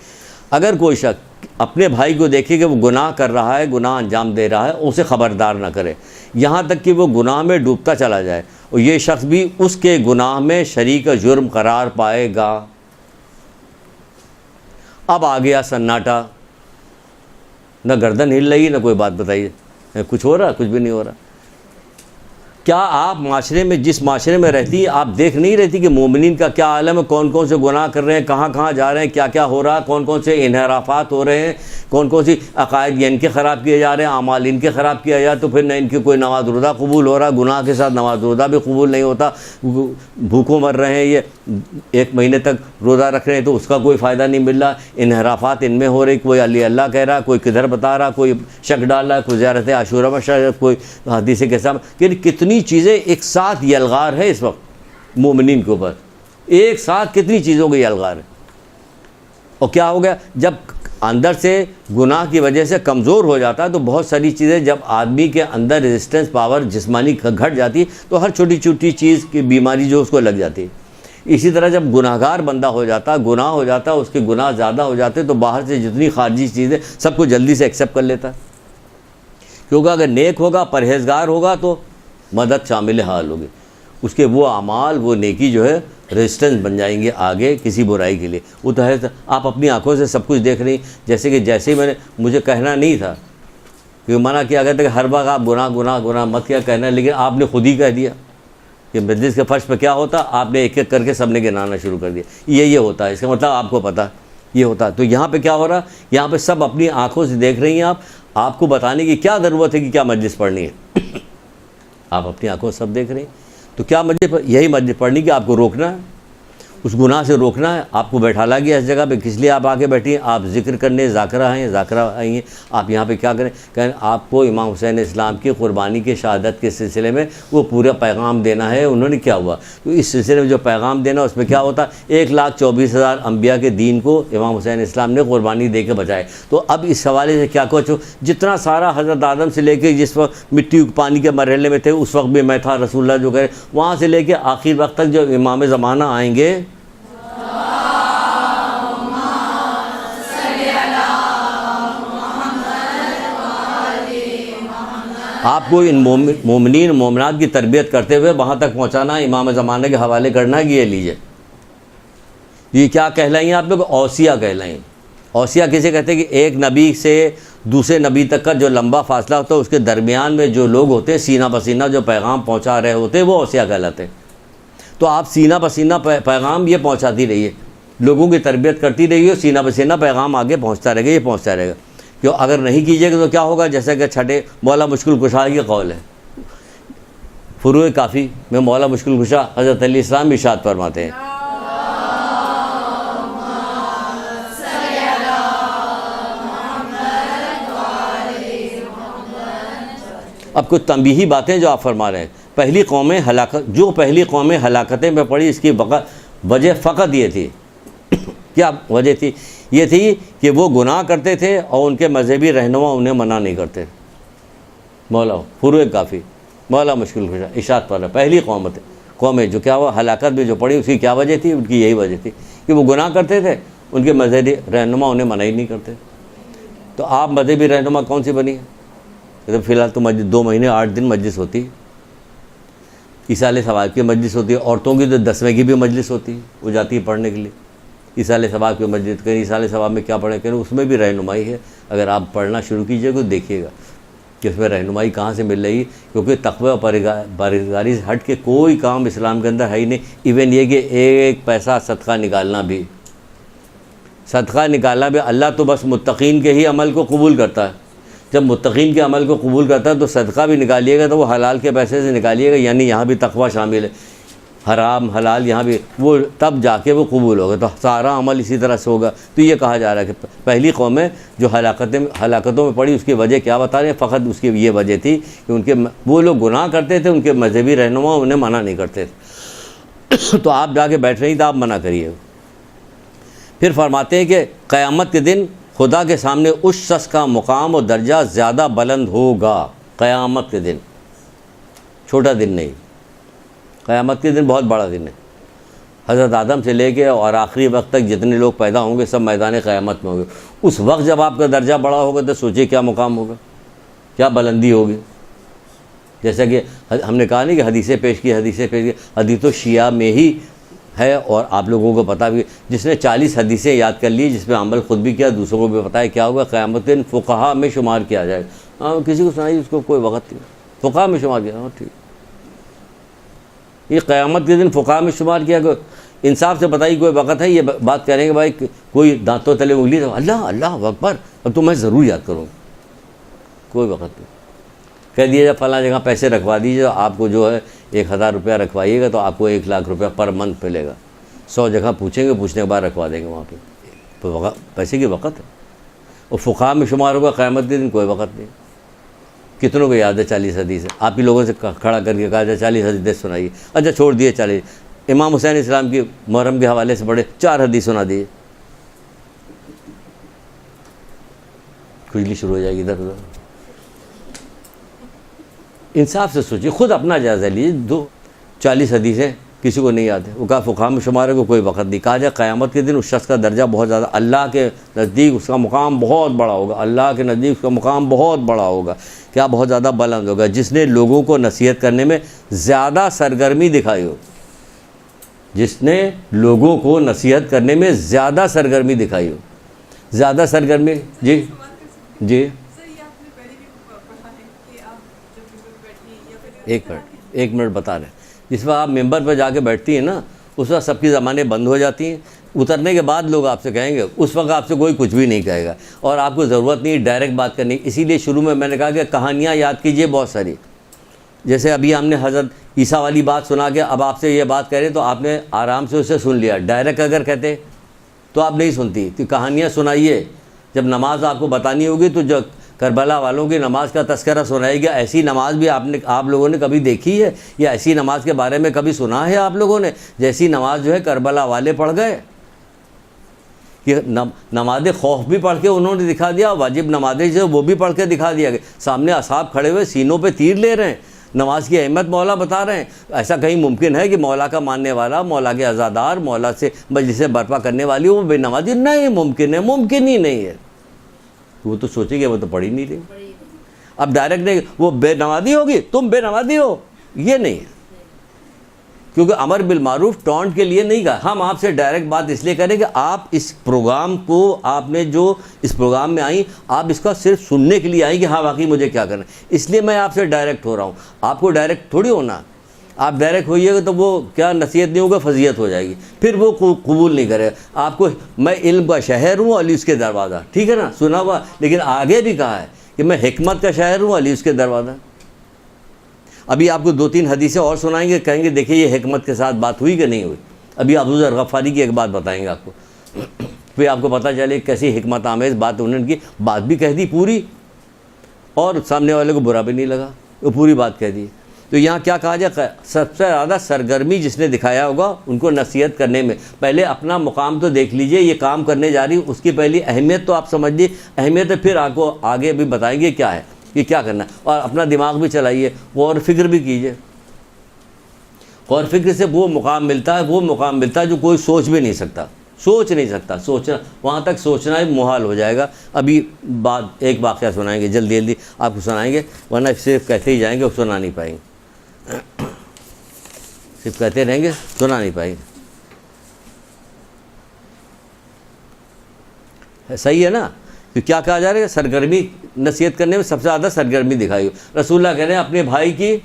اگر کوئی شخص اپنے بھائی کو دیکھے کہ وہ گناہ کر رہا ہے, گناہ انجام دے رہا ہے, اسے خبردار نہ کرے یہاں تک کہ وہ گناہ میں ڈوبتا چلا جائے, اور یہ شخص بھی اس کے گناہ میں شریک جرم قرار پائے گا. اب آ گیا سناٹا, نہ گردن ہل رہی نہ کوئی بات بتائیے, کچھ ہو رہا, کچھ بھی نہیں ہو رہا. کیا آپ معاشرے میں, جس معاشرے میں رہتی ہیں, آپ دیکھ نہیں رہتی کہ مومنین کا کیا عالم ہے, کون کون سے گناہ کر رہے ہیں, کہاں کہاں جا رہے ہیں, کیا کیا ہو رہا ہے, کون کون سے انحرافات ہو رہے ہیں, کون کون سی عقائد ان کے خراب کیے جا رہے ہیں, اعمال ان کے خراب کیا جا, تو پھر نہ ان کی کوئی نماز روزہ قبول ہو رہا, گناہ کے ساتھ نماز روزہ بھی قبول نہیں ہوتا, بھوکوں مر رہے ہیں, یہ 1 مہینے تک روزہ رکھ رہے ہیں تو اس کا کوئی فائدہ نہیں مل رہا, انحرافات ان میں ہو رہی, کوئی علی اللہ کہہ رہا, کوئی کدھر بتا رہا, کوئی شک ڈال رہا, کوئی زیارت عاشورہ میں شک, کوئی حدیث کے ساتھ, کہ کتنی چیزیں ایک ساتھ یلغار ہے اس وقت مومنین کے اوپر, ایک ساتھ کتنی چیزوں کا یلغار ہے. اور کیا ہو گیا, جب اندر سے گناہ کی وجہ سے کمزور ہو جاتا ہے تو بہت ساری چیزیں, جب آدمی کے اندر ریزسٹنس پاور جسمانی گھٹ جاتی تو ہر چھوٹی چھوٹی چیز کی بیماری جو اس کو لگ جاتی ہے. اسی طرح جب گناہگار بندہ ہو جاتا, گناہ ہو جاتا, اس کے گناہ زیادہ ہو جاتے تو باہر سے جتنی خارجی چیزیں سب کو جلدی سے ایکسیپٹ کر لیتا, کیونکہ اگر نیک ہوگا, پرہیزگار ہوگا تو مدد شامل حال ہوگی, اس کے وہ اعمال, وہ نیکی جو ہے ریزسٹنس بن جائیں گے آگے کسی برائی کے لیے. وہ تو ہے, آپ اپنی آنکھوں سے سب کچھ دیکھ رہی, جیسے ہی مجھے کہنا نہیں تھا, کیونکہ منع کیا گیا تھا کہ ہر وقت آپ گناہ مت کیا کہنا, لیکن آپ نے خود ہی کہہ دیا کہ مجلس کے فرش پہ کیا ہوتا, آپ نے ایک ایک کر کے سب نے گنانا شروع کر دیا. یہ ہوتا ہے, اس کا مطلب آپ کو پتہ یہ ہوتا ہے. تو یہاں پہ کیا ہو رہا, یہاں پہ سب اپنی آنکھوں سے دیکھ رہی ہیں, آپ کو بتانے کی کیا ضرورت ہے کہ کیا مجلس پڑھنی ہے, آپ اپنی آنکھوں سے سب دیکھ رہے ہیں. تو کیا مجلس, یہی مجلس پڑھنی کہ آپ کو روکنا ہے, اس گناہ سے روکنا ہے. آپ کو بیٹھالا گیا اس جگہ پہ, کس لیے آپ آگے بیٹھی ہیں؟ آپ ذکر کرنے, ذاکرہ ہیں, ذاکرہ آئی ہیں. آپ یہاں پہ کیا کریں؟ کہیں آپ کو امام حسین اسلام کی قربانی کے شہادت کے سلسلے میں وہ پورا پیغام دینا ہے. انہوں نے کیا ہوا تو اس سلسلے میں جو پیغام دینا اس میں کیا ہوتا؟ 1,24,000 انبیاء کے دین کو امام حسین اسلام نے قربانی دے کے بچائے. تو اب اس حوالے سے کیا کچھ جتنا سارا حضرت آدم سے لے کے جس وقت مٹی پانی کے مرحلے میں تھے اس وقت بھی میں تھا, رسول اللہ جو کہے, وہاں سے لے کے آخر وقت تک جو امام زمانہ آئیں گے, آپ کو ان مومنین مومنات کی تربیت کرتے ہوئے وہاں تک پہنچانا, امام زمانہ کے حوالے کرنا ہے کہ یہ لیجئے. یہ کیا کہلائیں آپ لوگ؟ اوصیہ کہلائیں. اوصیہ کسے کہتے ہیں کہ ایک نبی سے دوسرے نبی تک کا جو لمبا فاصلہ ہوتا ہے اس کے درمیان میں جو لوگ ہوتے ہیں سینہ بسینہ جو پیغام پہنچا رہے ہوتے ہیں وہ اوصیہ کہلاتے ہیں. تو آپ سینہ بسینہ پیغام یہ پہنچاتی رہیے, لوگوں کی تربیت کرتی رہیے, سینہ بسینہ پیغام آگے پہنچتا رہے گا, یہ پہنچتا رہے گا. کیوں اگر نہیں کیجیے گا تو کیا ہوگا؟ جیسا کہ چھٹے مولا مشکل کشا کی قول ہے, فروع کافی میں مولا مشکل کشا حضرت علیہ السلام ارشاد فرماتے ہیں, اب کچھ تنبیہی باتیں جو آپ فرما رہے ہیں. پہلی قومیں ہلاکتیں میں پڑی, اس کی وجہ فقط یہ تھی. کیا وجہ تھی؟ یہ تھی کہ وہ گناہ کرتے تھے اور ان کے مذہبی رہنما انہیں منع نہیں کرتے. مولا فروع کافی مولا مشکل کشا ارشاد پر پہلی قومیں جو کیا ہوا ہلاکت میں جو پڑی, اس کی کیا وجہ تھی؟ ان کی یہی وجہ تھی کہ وہ گناہ کرتے تھے, ان کے مذہبی رہنما انہیں منع ہی نہیں کرتے. تو آپ مذہبی رہنما کون سی بنی ہے؟ فی الحال تو 2 مہینے 8 دن مجلس ہوتی, ایصال ثواب کی مجلس ہوتی ہے. عورتوں کی تو 10ویں کی بھی مجلس ہوتی ہے, وہ جاتی ہے پڑھنے کے لیے ایصال ثواب کی مجلس. کہیں ایصال ثواب میں کیا پڑھیں, کہ اس میں بھی رہنمائی ہے. اگر آپ پڑھنا شروع کیجئے تو دیکھیے گا کہ اس میں رہنمائی کہاں سے مل رہی, کیونکہ تقوی اور پرہیزگاری سے ہٹ کے کوئی کام اسلام کے اندر ہے ہی نہیں. ایون یہ کہ ایک پیسہ صدقہ نکالنا بھی اللہ تو بس متقین کے ہی عمل کو قبول کرتا ہے. جب متقین کے عمل کو قبول کرتا ہے تو صدقہ بھی نکالیے گا تو وہ حلال کے پیسے سے نکالیے گا, یعنی یہاں بھی تقوی شامل ہے. حرام حلال یہاں بھی وہ تب جا کے وہ قبول ہوگا, تو سارا عمل اسی طرح سے ہوگا. تو یہ کہا جا رہا ہے کہ پہلی قومیں جو ہلاکتوں میں پڑی اس کی وجہ کیا بتا رہے ہیں؟ فقط اس کی یہ وجہ تھی کہ وہ لوگ گناہ کرتے تھے, ان کے مذہبی رہنما انہیں منع نہیں کرتے تھے. تو آپ جا کے بیٹھ رہی تو آپ منع کریے. پھر فرماتے ہیں کہ قیامت کے دن خدا کے سامنے اس شخص کا مقام اور درجہ زیادہ بلند ہوگا. قیامت کے دن چھوٹا دن نہیں, قیامت کے دن بہت بڑا دن ہے. حضرت آدم سے لے کے اور آخری وقت تک جتنے لوگ پیدا ہوں گے سب میدان قیامت میں ہوں گے. اس وقت جب آپ کا درجہ بڑا ہوگا تو سوچئے کیا مقام ہوگا, کیا بلندی ہوگی. جیسا کہ ہم نے کہا نہیں کہ حدیثیں پیش کی. حدیث تو شیعہ میں ہی ہے, اور آپ لوگوں کو پتہ بھی, جس نے 40 حدیثیں یاد کر لی, جس پہ عمل خود بھی کیا, دوسروں کو بھی پتہ ہے کیا ہوگا. قیامت دن فقہا میں شمار کیا جائے. کسی کو سنائیے, اس کو کوئی وقت نہیں, فقہا میں شمار کیا. ٹھیک, یہ قیامت کے دن فقہا میں شمار کیا. انصاف سے بتائیے کوئی وقت ہے یہ بات کریں کہ بھائی کوئی دانتوں تلے انگلی تو اللہ اکبر اب تو میں ضرور یاد کروں. کوئی وقت نہیں. کہہ دیے جب فلاں جگہ پیسے رکھوا دیجیے, آپ کو جو ہے 1,000 روپیہ رکھوائیے گا تو آپ کو 1,00,000 روپیہ پر منتھ ملے گا. 100 جگہ پوچھیں گے, پوچھنے کے بعد رکھوا دیں گے وہاں پہ. تو پیسے کی وقت ہے, اور فقہا میں شمار ہوگا قیامت کے دن. کوئی وقت نہیں. کتنوں کو یاد ہے 40 حدیث؟ آپ ہی لوگوں سے کھڑا کر کے کہا جائے 40 حدیث سنائیے. اچھا چھوڑ دیے 40. امام حسین اسلام کی محرم کے حوالے سے پڑھے 4 حدیث سنا دیے, کھجلی شروع ہو جائے گی ادھر ادھر. انصاف سے سوچیے, خود اپنا جائزہ لیجیے. 40 حدیثیں کسی کو نہیں یاد ہے. وہ کہا فقہا میں شمار کو کوئی وقت نہیں. کہا جائے قیامت کے دن اس شخص کا درجہ بہت زیادہ, اللہ کے نزدیک اس کا مقام بہت بڑا ہوگا. اللہ کے نزدیک اس کا مقام بہت بڑا ہوگا. کیا بہت زیادہ بلند ہوگا؟ جس نے لوگوں کو نصیحت کرنے میں زیادہ سرگرمی دکھائی ہو. جس نے لوگوں کو نصیحت کرنے میں زیادہ سرگرمی دکھائی ہو. زیادہ سرگرمی. جی ایک منٹ بتا رہے ہیں. جس وقت آپ ممبر پہ جا کے بیٹھتی ہیں نا, اس وقت سب کی زبانیں بند ہو جاتی ہیں. اترنے کے بعد لوگ آپ سے کہیں گے, اس وقت آپ سے کوئی کچھ بھی نہیں کہے گا, اور آپ کو ضرورت نہیں ڈائریکٹ بات کرنی. اسی لیے شروع میں نے کہا کہ کہانیاں یاد کیجئے بہت ساری. جیسے ابھی ہم نے حضرت عیسیٰ والی بات سنا کے اب آپ سے یہ بات کریں تو آپ نے آرام سے اسے سن لیا. ڈائریکٹ اگر کہتے تو آپ نہیں سنتی. تو کہانیاں سنائیے, جب نماز آپ کو بتانی ہوگی تو جو کربلا والوں کی نماز کا تذکرہ سنائے گا. ایسی نماز بھی آپ لوگوں نے کبھی دیکھی ہے, یا ایسی نماز کے بارے میں کبھی سنا ہے آپ لوگوں نے جیسی نماز جو ہے کربلا والے پڑھ گئے؟ کہ نماز خوف بھی پڑھ کے انہوں نے دکھا دیا, واجب نمازیں جو وہ بھی پڑھ کے دکھا دیا. سامنے اصحاب کھڑے ہوئے سینوں پہ تیر لے رہے ہیں, نماز کی اہمیت مولا بتا رہے ہیں. ایسا کہیں ممکن ہے کہ مولا کا ماننے والا, مولا کے عزادار, مولا سے مجلسیں برپا کرنے والی وہ بے نمازی؟ نہیں ممکن ہے, ممکن ہی نہیں ہے. وہ تو سوچیں گے وہ تو پڑھ ہی نہیں رہی. اب ڈائریکٹ نہیں وہ بے نمازی ہوگی, تم بے نمازی ہو, یہ نہیں ہے. کیونکہ امر بالمعروف ٹونٹ کے لیے نہیں کہا. ہم آپ سے ڈائریکٹ بات اس لیے کریں کہ آپ اس پروگرام کو, آپ نے جو اس پروگرام میں آئیں, آپ اس کا صرف سننے کے لیے آئیں کہ ہاں واقعی مجھے کیا کرنا ہے. اس لیے میں آپ سے ڈائریکٹ ہو رہا ہوں. آپ کو ڈائریکٹ تھوڑی ہونا. آپ ڈائریکٹ ہوئیے گا تو وہ کیا نصیحت نہیں ہوگا, فضیحت ہو جائے گی, پھر وہ قبول نہیں کرے. آپ کو میں علم کا شہر ہوں, علی اس کے دروازہ, ٹھیک ہے نا, سنا ہوا. لیکن آگے بھی کہا ہے کہ میں حکمت کا شہر ہوں, علی اس کے دروازہ. ابھی آپ کو 2-3 حدیثیں اور سنائیں گے, کہیں گے دیکھیں یہ حکمت کے ساتھ بات ہوئی کہ نہیں ہوئی. ابھی ابو ذر غفاری کی ایک بات بتائیں گے آپ کو, پھر آپ کو پتہ چلے کیسی حکمت آمیز بات انہوں نے کی. بات بھی کہہ دی پوری, اور سامنے والے کو برا بھی نہیں لگا, وہ پوری بات کہہ دی. تو یہاں کیا کہا جائے, سب سے زیادہ سرگرمی جس نے دکھایا ہوگا ان کو نصیحت کرنے میں. پہلے اپنا مقام تو دیکھ لیجئے, یہ کام کرنے جا رہی اس کی پہلی اہمیت تو آپ سمجھ لیجیے. اہمیت ہے پھر آپ کو آگے بھی بتائیں گے کیا ہے, کہ کیا کرنا ہے. اور اپنا دماغ بھی چلائیے, غور فکر بھی کیجئے. غور فکر سے وہ مقام ملتا ہے جو کوئی سوچ بھی نہیں سکتا, سوچنا وہاں تک سوچنا ہی محال ہو جائے گا. ابھی ایک واقعہ سنائیں گے, جلدی آپ کو سنائیں گے, ورنہ صرف کہتے ہی جائیں گے, سنا نہیں پائیں گے. صرف کہتے رہیں گے, سنا نہیں پائیں گے. صحیح ہے نا. تو کیا کہا جا رہا ہے, سرگرمی نصیحت کرنے میں سب سے زیادہ سرگرمی دکھائی. رسول اللہ کہہ رہے ہیں اپنے بھائی کی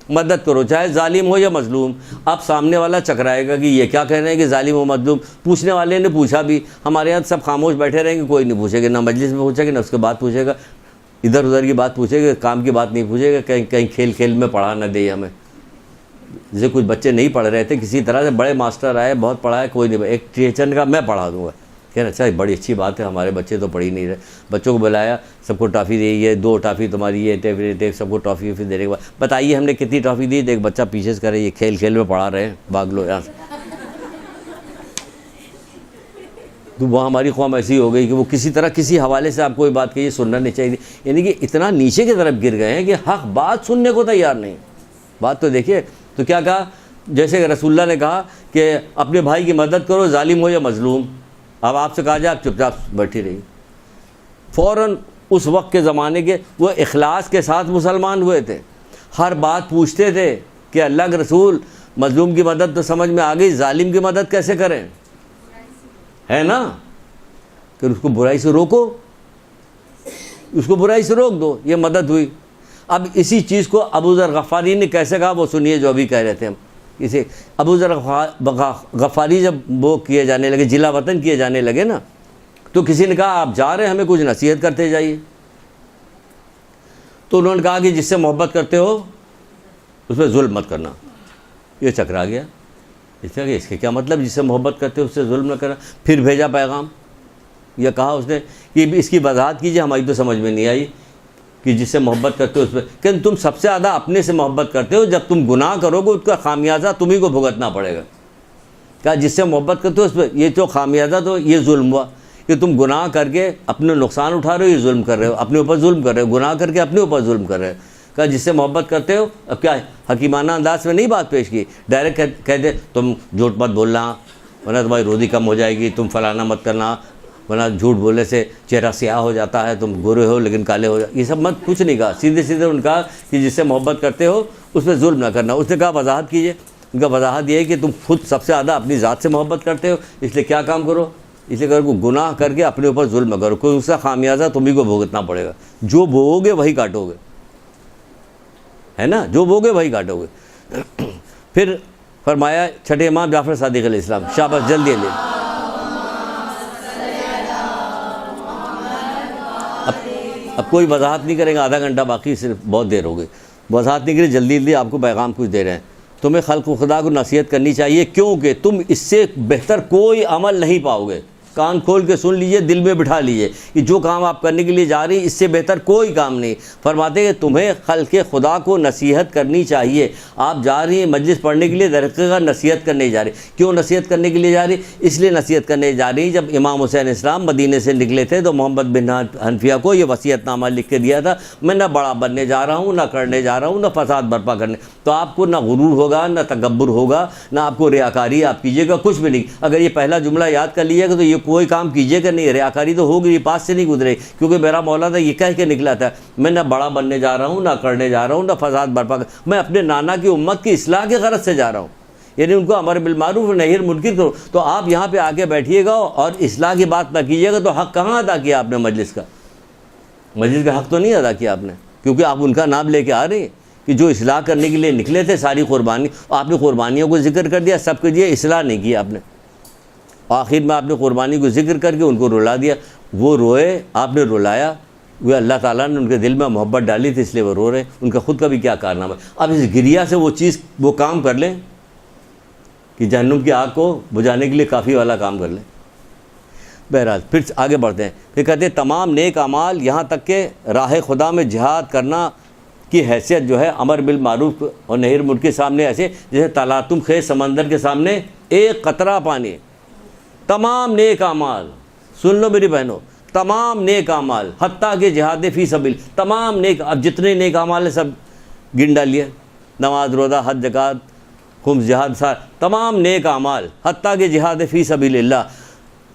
مدد کرو, چاہے ظالم ہو یا مظلوم. اب سامنے والا چکرائے گا کہ یہ کیا کہہ رہے ہیں کہ ظالم و مظلوم. پوچھنے والے نے پوچھا بھی, ہمارے یہاں سب خاموش بیٹھے رہیں گے, کوئی نہیں پوچھے گا, نہ مجلس میں پوچھے گا, نہ اس کے بعد پوچھے گا, ادھر ادھر کی بات پوچھے گا, کام کی بات نہیں پوچھے گا. کہیں کھیل میں پڑھا نہ دے ہمیں. جیسے کچھ بچے نہیں پڑھ رہے تھے, کسی طرح سے بڑے ماسٹر آئے, بہت پڑھا ہے, کوئی نہیں, ایک ٹیچر کا میں پڑھا دوں گا. کہنا اچھا بڑی اچھی بات ہے, ہمارے بچے تو پڑھ ہی نہیں رہے. بچوں کو بلایا, سب کو ٹافی دی, یہ 2 ٹافی تمہاری, یہ ٹیپ, سب کو ٹافی دینے کے بعد بتائیے ہم نے کتنی ٹافی دی. ایک بچہ پیچھے سے کرے, یہ کھیل میں پڑھا رہے ہیں, بھاگ لو یہاں سے. تو وہ ہماری قوم ایسی ہو گئی کہ وہ کسی طرح کسی حوالے سے آپ کوئی بات کہیے, سننا نہیں چاہیے. یعنی کہ اتنا نیچے کی طرف گر گئے ہیں کہ حق بات سننے کو تیار نہیں. بات تو دیکھیے. تو کیا کہا, جیسے رسول اللہ نے کہا کہ اپنے بھائی کی مدد کرو, ظالم ہو یا مظلوم. اب آپ سے کہا جائے آپ چپ چاپ بیٹھی رہی. فوراً اس وقت کے زمانے کے وہ اخلاص کے ساتھ مسلمان ہوئے تھے, ہر بات پوچھتے تھے کہ اللہ کے رسول مظلوم کی مدد تو سمجھ میں آ گئی, ظالم کی مدد کیسے کریں, ہے نا. کہ اس کو برائی سے روکو, اس کو برائی سے روک دو, یہ مدد ہوئی. اب اسی چیز کو ابو ذر غفاری نے کیسے کہا وہ سنیے, جو ابھی کہہ رہے تھے ہم. اسے ابو ذر غفاری جب وہ کیے جانے لگے, جلا وطن کیے جانے لگے نا, تو کسی نے کہا آپ جا رہے ہیں, ہمیں کچھ نصیحت کرتے جائیے. تو انہوں نے کہا کہ جس سے محبت کرتے ہو اس پہ ظلم مت کرنا. یہ چکرا گیا. اس کے کیا مطلب, جس سے محبت کرتے ہو اس سے ظلم نہ کرنا. پھر بھیجا پیغام, یہ کہا اس نے کہ اس کی وضاحت کیجیے, ہماری تو سمجھ میں نہیں آئی کہ جس سے محبت کرتے ہو اس پہ. کہ تم سب سے زیادہ اپنے سے محبت کرتے ہو, جب تم گناہ کرو گے اس کا خامیازہ تمہیں کو بھگتنا پڑے گا. کہا جس سے محبت کرتے ہو اس پہ, یہ تو خامیازہ تو یہ ظلم ہوا کہ تم گناہ کر کے اپنے نقصان اٹھا رہے ہو, یہ ظلم کر رہے ہو, اپنے اوپر ظلم کر رہے ہو, گناہ کر کے اپنے اوپر ظلم کر رہے ہو. کہا جس سے محبت کرتے ہو, اب کیا حکیمانہ انداز میں نہیں بات پیش کی, ڈائریکٹ کہتے تم جھوٹ مت بولنا ورنہ تمہاری روزی کم ہو جائے گی, تم فلانا مت کرنا ورنہ جھوٹ بولنے سے چہرہ سیاہ ہو جاتا ہے, تم گورے ہو لیکن کالے ہو جاتے. یہ سب مت, کچھ نہیں کہا. سیدھے انہوں نے کہا کہ جس سے محبت کرتے ہو اس پہ ظلم نہ کرنا. اس نے کہا وضاحت کیجیے. ان کا وضاحت یہ ہے کہ تم خود سب سے زیادہ اپنی ذات سے محبت کرتے ہو, اس لیے کیا کام کرو, اس لیے کرو گناہ کر کے اپنے اوپر ظلم نہ کرو, کوئی اس کا خامیازہ تمہیں کو بھگتنا پڑے گا. جو بوؤ گے وہی کاٹو گے, ہے نا, جو بوؤ گے وہی کاٹو گے. پھر فرمایا چھٹے امام جعفر صادق علیہ السلام, شاباش جلدی لے. اب کوئی وضاحت نہیں کریں گا, آدھا گھنٹہ باقی, صرف بہت دیر ہو گئی. وضاحت نہیں کری، جلدی جلدی آپ کو پیغام کچھ دے رہے ہیں. تمہیں خلق و خدا کو نصیحت کرنی چاہیے، کیونکہ تم اس سے بہتر کوئی عمل نہیں پاؤ گے. کان کھول کے سن لیجئے، دل میں بٹھا لیجئے کہ جو کام آپ کرنے کے لیے جا رہی ہیں اس سے بہتر کوئی کام نہیں. فرماتے ہیں کہ تمہیں خلق خدا کو نصیحت کرنی چاہیے. آپ جا رہی ہیں مجلس پڑھنے کے لیے، در حقیقت نصیحت کرنے جا رہی. کیوں نصیحت کرنے کے لیے جا رہی؟ اس لیے نصیحت کرنے جا رہی. جب امام حسین اسلام مدینے سے نکلے تھے تو محمد بن حنفیہ کو یہ وصیت نامہ لکھ کے دیا تھا، میں نہ بڑا بننے جا رہا ہوں، نہ کرنے جا رہا ہوں، نہ فساد برپا کرنے. تو آپ کو نہ غرور ہوگا، نہ تکبر ہوگا، نہ آپ کو ریاکاری آپ کیجیے گا، کچھ بھی نہیں. اگر یہ پہلا جملہ یاد کر لیجیے گا تو یہ کوئی کام کیجیے گا نہیں. ریاکاری تو ہوگی، پاس سے نہیں گزرے، کیونکہ میرا مولا تھا یہ کہہ کے نکلا تھا، میں نہ بڑا بننے جا رہا ہوں، نہ کرنے جا رہا ہوں، نہ فساد برپا میں اپنے نانا کی امت کی اصلاح کے غرض سے جا رہا ہوں. یعنی ان کو امر بالمعروف و نہی عن المنکر کرو. تو آپ یہاں پہ آ کے بیٹھیے گا اور اصلاح کی بات نہ کیجیے گا تو حق کہاں ادا کیا آپ نے مجلس کا؟ مجلس کا حق تو نہیں ادا کیا آپ نے، کیونکہ آپ ان کا نام لے کے آ رہے ہیں کہ جو اصلاح کرنے کے لیے نکلے تھے. ساری قربانی آپ نے قربانیوں کو ذکر کر دیا، سب کے لیے اصلاح نہیں کی آپ نے. آخر میں آپ نے قربانی کو ذکر کر کے ان کو رلا دیا. وہ روئے، آپ نے رلایا. وہ اللہ تعالیٰ نے ان کے دل میں محبت ڈالی تھی اس لیے وہ رو رہے ہیں. ان کا خود کا بھی کیا کارنامہ ہے. اب اس گریا سے وہ کام کر لیں کہ جہنم کی آگ کو بجھانے کے لیے کافی والا کام کر لیں. بہرحال پھر آگے بڑھتے ہیں. پھر کہتے ہیں تمام نیک اعمال یہاں تک کہ راہ خدا میں جہاد کرنا کی حیثیت جو ہے امر بالمعروف اور نہی عن المنکر کے سامنے ایسے جیسے تلاطم خیز سمندر کے سامنے ایک قطرہ پانی. تمام نیک اعمال، سن لو میری بہنوں، تمام نیک اعمال حتیٰ کہ جہاد فی سبیل، تمام نیک، اب جتنے نیک اعمال ہیں سب گن ڈالیے، نماز روزہ حج زکوٰۃ خمس جہاد، تمام نیک اعمال حتیٰ کہ جہاد فی سبیل اللہ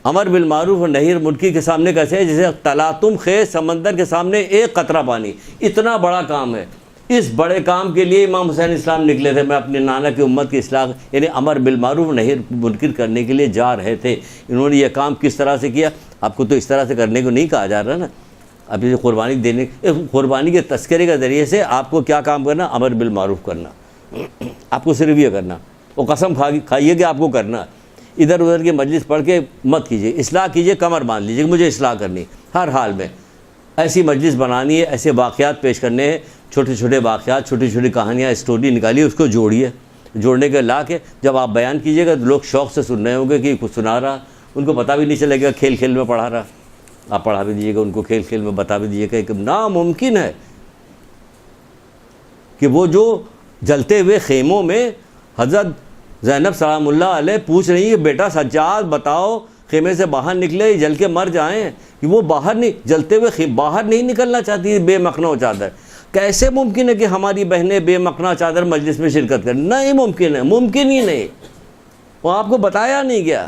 امر بالمعروف اور نہی عن المنکر کے سامنے کیسے ہے جیسے تلاطم خیز سمندر کے سامنے ایک قطرہ پانی. اتنا بڑا کام ہے. اس بڑے کام کے لیے امام حسین اسلام نکلے تھے. میں اپنے نانا کی امت کی اصلاح یعنی امر بالمعروف نہی عن المنکر کرنے کے لیے جا رہے تھے. انہوں نے یہ کام کس طرح سے کیا؟ آپ کو تو اس طرح سے کرنے کو نہیں کہا جا رہا نا. اب یہ قربانی دینے، قربانی کے تذکرے کے ذریعے سے آپ کو کیا کام کرنا؟ امر بالمعروف کرنا. آپ کو صرف یہ کرنا. وہ قسم کھائیے کہ آپ کو کرنا. ادھر ادھر کے مجلس پڑھ کے مت کیجیے. اصلاح کیجیے، کمر باندھ لیجیے کہ مجھے اصلاح کرنی ہر حال میں. ایسی مجلس بنانی ہے، ایسے واقعات پیش کرنے ہیں، چھوٹے چھوٹے واقعات، چھوٹی چھوٹی کہانیاں، اسٹوری نکالیے، اس کو جوڑیے. جوڑنے کے لا کے جب آپ بیان کیجیے گا تو لوگ شوق سے سن رہے ہوں گے کہ کچھ سنا رہا. ان کو پتہ بھی نہیں چلے گا کھیل کھیل میں پڑھا رہا. آپ پڑھا بھی دیجیے گا ان کو، کھیل کھیل میں بتا بھی دیجیے گا کہ ناممکن ہے کہ وہ جو جلتے ہوئے خیموں میں حضرت زینب سلام اللہ علیہ پوچھ رہی ہے بیٹا سجاد بتاؤ خیمے سے باہر نکلے جل کے مر جائیں، کہ وہ باہر نہیں، جلتے ہوئے باہر نہیں نکلنا چاہتی بے مخنہ چادر. کیسے ممکن ہے کہ ہماری بہنیں بے مخنہ چادر مجلس میں شرکت کریں؟ نہیں ممکن ہے، ممکن ہی نہیں. وہ آپ کو بتایا نہیں گیا.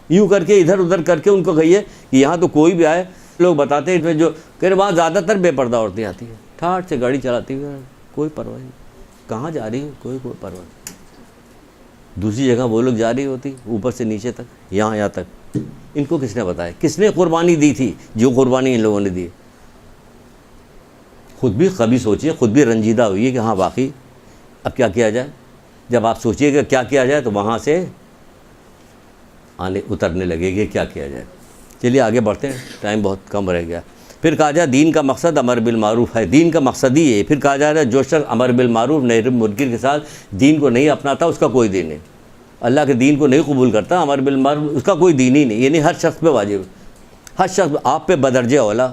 یوں کر کے ادھر ادھر کر کے ان کو کہیے کہ یہاں تو کوئی بھی آئے، لوگ بتاتے ہیں جو کہ وہاں زیادہ تر بے پردہ عورتیں آتی ہیں، ٹھاٹھ سے گاڑی چلاتی ہوئی، کوئی پرواہ نہیں، کہاں جا رہی ہے کوئی پرواہ نہیں. دوسری جگہ وہ لوگ جا رہی ہوتی اوپر سے نیچے تک، یہاں تک. ان کو کس نے بتایا؟ کس نے قربانی دی تھی جو قربانی ان لوگوں نے دی؟ خود بھی کبھی سوچیے، خود بھی رنجیدہ ہوئیے کہ ہاں واقعی اب کیا کیا جائے. جب آپ سوچیے کہ کیا کیا جائے تو وہاں سے اترنے لگے گی کیا کیا جائے. چلیے آگے بڑھتے ہیں، ٹائم بہت کم رہ گیا. پھر کہا جائے دین کا مقصد امر بالمعروف ہے. دین کا مقصد ہی ہے. پھر کہا جا رہا ہے جو شخص امر بالمعروف نہی عن المنکر کے ساتھ دین کو نہیں اپناتا اس کا کوئی دین نہیں. اللہ کے دین کو نہیں قبول کرتا، امر بالمعروف اس کا کوئی دین ہی نہیں. یعنی ہر شخص پہ واجب، ہر شخص آپ پہ بدرجہ اولا،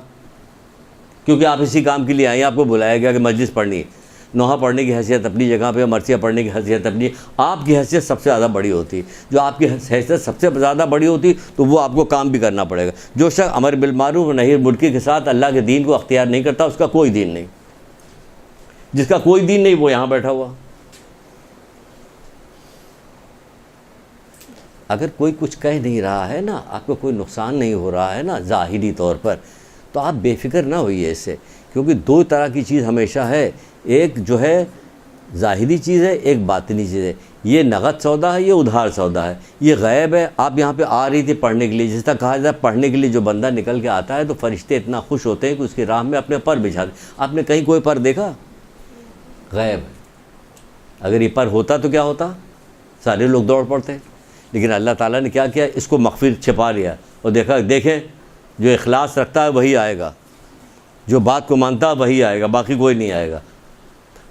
کیونکہ آپ اسی کام کے لیے آئیں. آپ کو بلایا گیا کہ مجلس پڑھنی ہے. نوحہ پڑھنے کی حیثیت اپنی جگہ پہ، مرثیہ پڑھنے کی حیثیت اپنی. آپ کی حیثیت سب سے زیادہ بڑی ہوتی. جو آپ کی حیثیت سب سے زیادہ بڑی ہوتی تو وہ آپ کو کام بھی کرنا پڑے گا. جو شخص امر بالمعروف و نہی عن المنکر کے ساتھ اللہ کے دین کو اختیار نہیں کرتا اس کا کوئی دین نہیں. جس کا کوئی دین نہیں وہ یہاں بیٹھا ہوا. اگر کوئی کچھ کہہ نہیں رہا ہے نا، آپ کو کوئی نقصان نہیں ہو رہا ہے نا ظاہری طور پر، تو آپ بے فکر نہ ہوئیے اس سے. کیونکہ دو طرح کی چیز ہمیشہ ہے، ایک جو ہے ظاہری چیز ہے، ایک باطنی چیز ہے. یہ نقد سودا ہے، یہ ادھار سودا ہے، یہ غیب ہے. آپ یہاں پہ آ رہی تھی پڑھنے کے لیے، جس طرح کہا جاتا ہے پڑھنے کے لیے جو بندہ نکل کے آتا ہے تو فرشتے اتنا خوش ہوتے ہیں کہ اس کی راہ میں اپنے پر بچھا دیں. آپ نے کہیں کوئی پر دیکھا؟ غیب ہے. اگر یہ پر ہوتا تو کیا ہوتا؟ سارے لوگ دوڑ پڑتے. لیکن اللہ تعالیٰ نے کیا کیا؟ اس کو مخفی چھپا لیا اور دیکھیں جو اخلاص رکھتا ہے وہی آئے گا، جو بات کو مانتا ہے وہی آئے گا، باقی کوئی نہیں آئے گا.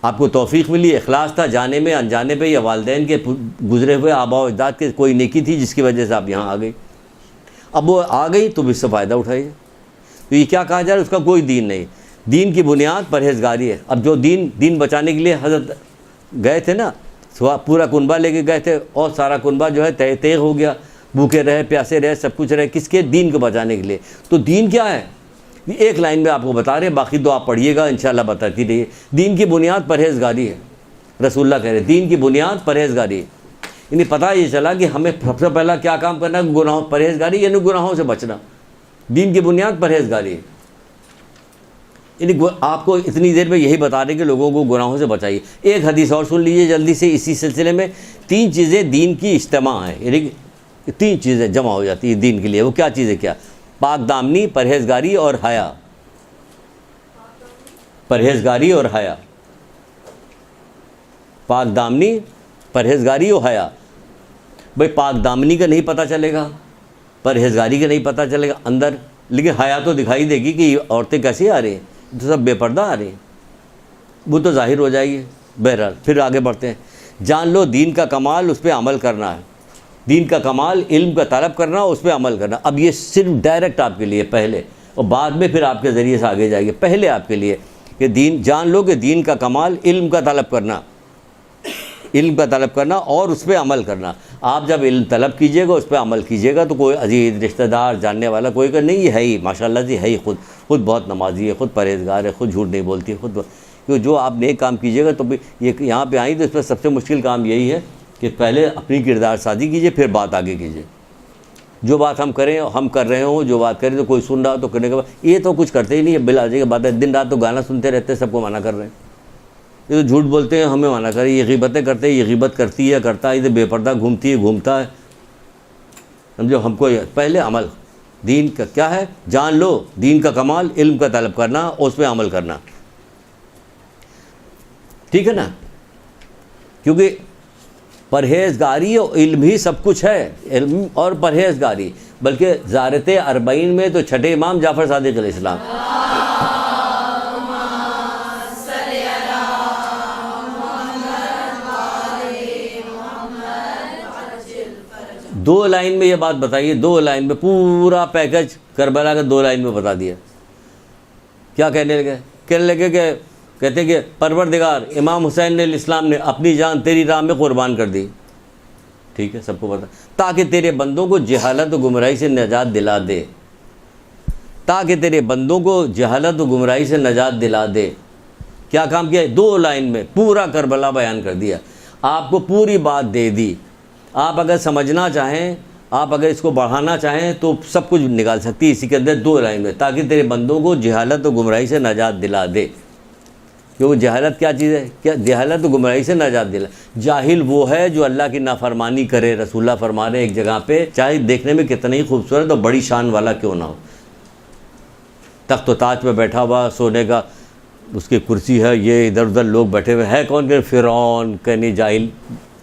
آپ کو توفیق ملی، اخلاص تھا جانے میں انجانے پہ، یا والدین کے گزرے ہوئے آباء و اجداد کے کوئی نیکی تھی جس کی وجہ سے آپ یہاں آ گئی. اب وہ آ گئی تو اس سے فائدہ اٹھائیے. تو یہ کیا کہا جا رہا ہے؟ اس کا کوئی دین نہیں. دین کی بنیاد پرہیزگاری ہے. اب جو دین بچانے کے لیے حضرت گئے تھے نا، پورا کنبہ لے کے گئے تھے اور سارا کنبہ جو ہے تیغ ہو گیا، بھوکے رہے پیاسے رہے سب کچھ رہے، کس کے؟ دین کو بچانے کے لیے. تو دین کیا ہے؟ ایک لائن میں آپ کو بتا رہے ہیں، باقی تو آپ پڑھیے گا انشاءاللہ بتاتی رہیے. دین کی بنیاد پرہیزگاری ہے. رسول اللہ کہہ رہے ہیں دین کی بنیاد پرہیزگاری ہے. یعنی پتہ یہ چلا کہ ہمیں سب سے پہلا کیا کام کرنا ہے؟ گناہوں پرہیزگاری، یعنی گناہوں سے بچنا. دین کی بنیاد پرہیزگاری ہے. یعنی آپ کو اتنی دیر میں یہی بتا رہے کہ لوگوں کو گناہوں سے بچائیے. ایک حدیث اور سن لیجیے جلدی سے اسی سلسلے میں. 3 چیزیں دین کی اجتماع ہیں، یعنی 3 چیزیں جمع ہو جاتی ہیں دین کے لیے. وہ کیا چیزیں؟ کیا؟ پاک دامنی، پرہیزگاری اور حیا. پرہیزگاری اور حیا. پاک دامنی، پرہیزگاری اور حیا. بھائی پاک دامنی کا نہیں پتہ چلے گا، پرہیزگاری کا نہیں پتہ چلے گا اندر، لیکن حیا تو دکھائی دے گی کہ یہ عورتیں کیسی آ رہی ہیں، تو سب بے پردہ آ رہی ہیں، وہ تو ظاہر ہو جائے گی. بہرحال پھر آگے بڑھتے ہیں. جان لو دین کا کمال اس پہ عمل کرنا ہے. دین کا کمال علم کا طلب کرنا، اس پہ عمل کرنا. اب یہ صرف ڈائریکٹ آپ کے لیے پہلے، اور بعد میں پھر آپ کے ذریعے سے آگے جائے گی. پہلے آپ کے لیے کہ دین جان لو کہ دین کا کمال علم کا طلب کرنا، علم کا طلب کرنا اور اس پہ عمل کرنا. آپ جب علم طلب کیجئے گا، اس پہ عمل کیجئے گا، تو کوئی عزیز رشتہ دار جاننے والا کوئی کہ نہیں یہ ہے ہی ماشاءاللہ جی، ہے ہی خود بہت نمازی ہے، خود پرہیزگار ہے، خود جھوٹ نہیں بولتی ہے، کیونکہ جو آپ نیک کام کیجئے گا تو یہ یہاں پہ آئیں تو اس میں سب سے مشکل کام یہی ہے کہ پہلے اپنی کردار سازی کیجئے، پھر بات آگے کیجئے. جو بات ہم کریں، ہم کر رہے ہوں، جو بات کریں تو کوئی سن رہا تو کرنے کے بعد یہ تو کچھ کرتے ہی نہیں ہے، بلا جائے گا بات ہے. دن رات تو گانا سنتے رہتے ہیں، سب کو منع کر رہے ہیں. یہ تو جھوٹ بولتے ہیں، ہمیں منع کر رہے ہیں. یہ غیبتیں کرتے ہیں، یہ غیبت کرتی ہے کرتا ہے، یہ بے پردہ گھومتی ہے گھومتا ہے. سمجھو ہم کو پہلے عمل دین کا کیا ہے؟ جان لو دین کا کمال علم کا طلب کرنا اور اس پہ عمل کرنا. ٹھیک ہے نا؟ کیونکہ پرہیزگاری اور علم ہی سب کچھ ہے، علم اور پرہیزگاری. بلکہ زیارت 40 میں تو چھٹے امام جعفر صادق علیہ السلام، دو لائن میں یہ بات بتائیے، 2 لائن میں پورا پیکج کربلا کا 2 لائن میں بتا دیا. کیا کہنے لگے؟ کہنے لگے کہ کہتے کہ پروردگار امام حسین علیہ السلام نے اپنی جان تیری راہ میں قربان کر دی. ٹھیک ہے، سب کو پتا، تاکہ تیرے بندوں کو جہالت و گمراہی سے نجات دلا دے. تاکہ تیرے بندوں کو جہالت و گمراہی سے نجات دلا دے. کیا کام کیا؟ 2 لائن میں پورا کربلا بیان کر دیا. آپ کو پوری بات دے دی. آپ اگر سمجھنا چاہیں، آپ اگر اس کو بڑھانا چاہیں تو سب کچھ نکال سکتی اسی کے اندر 2 لائن میں. تاکہ تیرے بندوں کو جہالت و گمراہی سے نجات دلا دے. کیونکہ جہالت کیا چیز ہے؟ کیا جہالت و گمراہی سے نجات دلا. جاہل وہ ہے جو اللہ کی نافرمانی کرے. رسول اللہ فرما رہے ہیں ایک جگہ پہ، چاہے دیکھنے میں کتنا ہی خوبصورت اور بڑی شان والا کیوں نہ ہو، تخت و تاج پہ بیٹھا ہوا، سونے کا اس کی کرسی ہے، یہ ادھر ادھر لوگ بیٹھے ہوئے ہے، کون کہ فرعون کہنی جاہل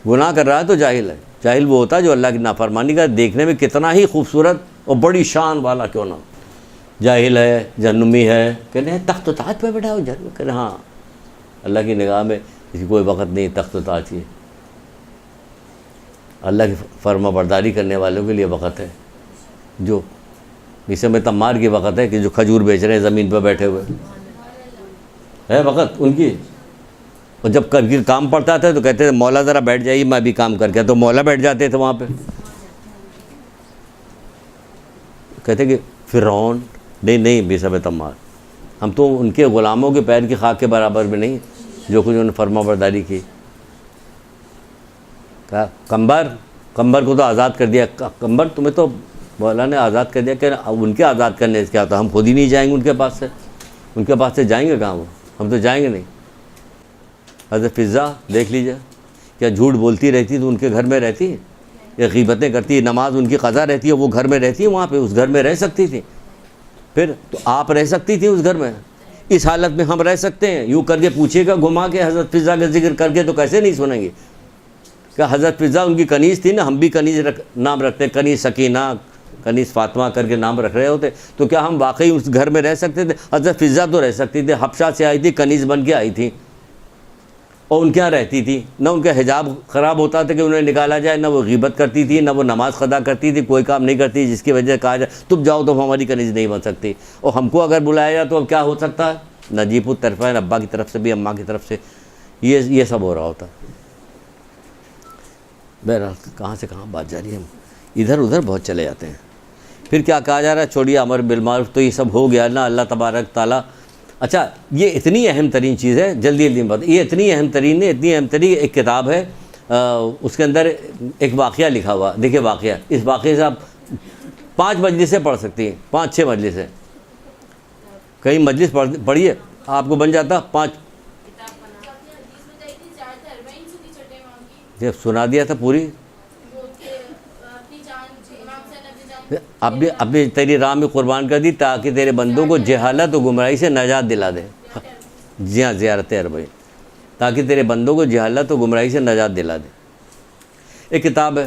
گناہ کر رہا ہے تو جاہل ہے. جاہل وہ ہوتا ہے جو اللہ کی نافرمانی کا دیکھنے میں کتنا ہی خوبصورت اور بڑی شان والا کیوں نہ ہو. جاہل ہے، جہنمی ہے، کہنے ہیں تخت و تاج پہ بیٹھا ہو، کہنے ہاں اللہ کی نگاہ میں اس کی کوئی وقت نہیں تخت و تاج کی. اللہ کی فرما برداری کرنے والوں کے لیے وقت ہے. جو اسے میں تمار کی وقت ہے کہ جو کھجور بیچ رہے ہیں زمین پہ بیٹھے ہوئے ہے وقت ان کی. اور جب کبھی کام پڑتا تھا تو کہتے تھے مولا ذرا بیٹھ جائیے میں ابھی کام کر کے، تو مولا بیٹھ جاتے تھے وہاں پہ. کہتے کہ فرعون نہیں بے سب تمار، ہم تو ان کے غلاموں کے پیر کی خاک کے برابر میں نہیں جو کچھ انہوں نے فرما برداری کی. کہا کمبر کو تو آزاد کر دیا. کمبر تمہیں تو مولا نے آزاد کر دیا. کہ ان کے آزاد کرنے سے کیا ہوتا؟ ہم خود ہی نہیں جائیں گے ان کے پاس سے. ان کے پاس سے جائیں گے کہاں وہ؟ ہم تو جائیں گے نہیں. حضرت فضا دیکھ لیجیے، کیا جھوٹ بولتی رہتی تو ان کے گھر میں رہتی ہے، یا غیبتیں کرتی، نماز ان کی قضا رہتی ہے، وہ گھر میں رہتی ہے، وہاں پہ اس گھر میں رہ سکتی تھی. پھر تو آپ رہ سکتی تھی اس گھر میں. اس حالت میں ہم رہ سکتے ہیں؟ یوں کر کے پوچھے گا گھما کے حضرت فضا کا ذکر کر کے تو کیسے نہیں سنیں گے؟ کہ حضرت فضا ان کی کنیز تھی نا، ہم بھی کنیز نام رکھتے ہیں، کنیز سکینہ، کنیز فاطمہ کر کے نام رکھ رہے ہوتے. تو کیا ہم واقعی اس گھر میں رہ سکتے تھے؟ حضرت فضا تو رہ سکتی تھی، حبشہ سے آئی تھی، کنیز بن کے آئی تھی. اور ان کے یہاں رہتی تھی، نہ ان کا حجاب خراب ہوتا تھا کہ انہیں نکالا جائے، نہ وہ غیبت کرتی تھی، نہ وہ نماز قضا کرتی تھی، کوئی کام نہیں کرتی جس کی وجہ سے کہا جائے تم جاؤ تو ہماری کنیز نہیں بن سکتی۔ اور ہم کو اگر بلایا جائے تو اب کیا ہو سکتا ہے، نجیب الطرفین، ابا کی طرف سے بھی اماں کی طرف سے، یہ سب ہو رہا ہوتا۔ بہرحال کہاں سے کہاں بات جا رہی ہے، ہم ادھر ادھر بہت چلے جاتے ہیں۔ پھر کیا کہا جا رہا ہے، چھوڑیے امر بالمعروف، تو یہ سب ہو گیا نا، اللہ تبارک تعالیٰ۔ اچھا یہ اتنی اہم ترین چیز ہے، جلدی جلدی بات، یہ اتنی اہم ترین ہے، اتنی اہم ترین ایک کتاب ہے، اس کے اندر ایک واقعہ لکھا ہوا، دیکھیے واقعہ، اس واقعے سے آپ 5 مجلسیں پڑھ سکتی ہیں، 5-6 مجلسیں، کہیں مجلس پڑھیے آپ کو بن جاتا 5۔ جب سنا دیا تھا پوری، اپنی تیری راہ میں قربان کر دی تاکہ تیرے بندوں کو جہالت و گمراہی سے نجات دلا دے۔ جی ہاں، زیارت اربعین، تاکہ تیرے بندوں کو جہالت و گمراہی سے نجات دلا دے۔ ایک کتاب ہے،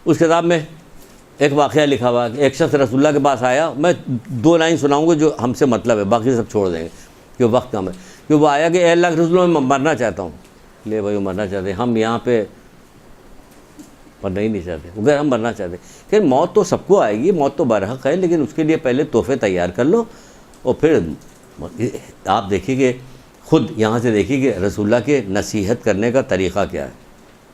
اس کتاب میں ایک واقعہ لکھا ہوا کہ ایک شخص رسول اللہ کے پاس آیا، میں 2 لائن سناؤں گا جو ہم سے مطلب ہے، باقی سب چھوڑ دیں گے کہ وقت کم ہے۔ کہ وہ آیا کہ اے اللہ کے رسول، میں مرنا چاہتا ہوں۔ لے بھائی مرنا چاہتے ہیں، ہم یہاں پہ مرنا ہی نہیں چاہتے، اگر ہم مرنا چاہتے ہیں کہ موت تو سب کو آئے گی، موت تو برحق ہے، لیکن اس کے لیے پہلے تحفے تیار کر لو، اور پھر آپ دیکھیے کہ خود یہاں سے دیکھیے کہ رسول اللہ کے نصیحت کرنے کا طریقہ کیا ہے،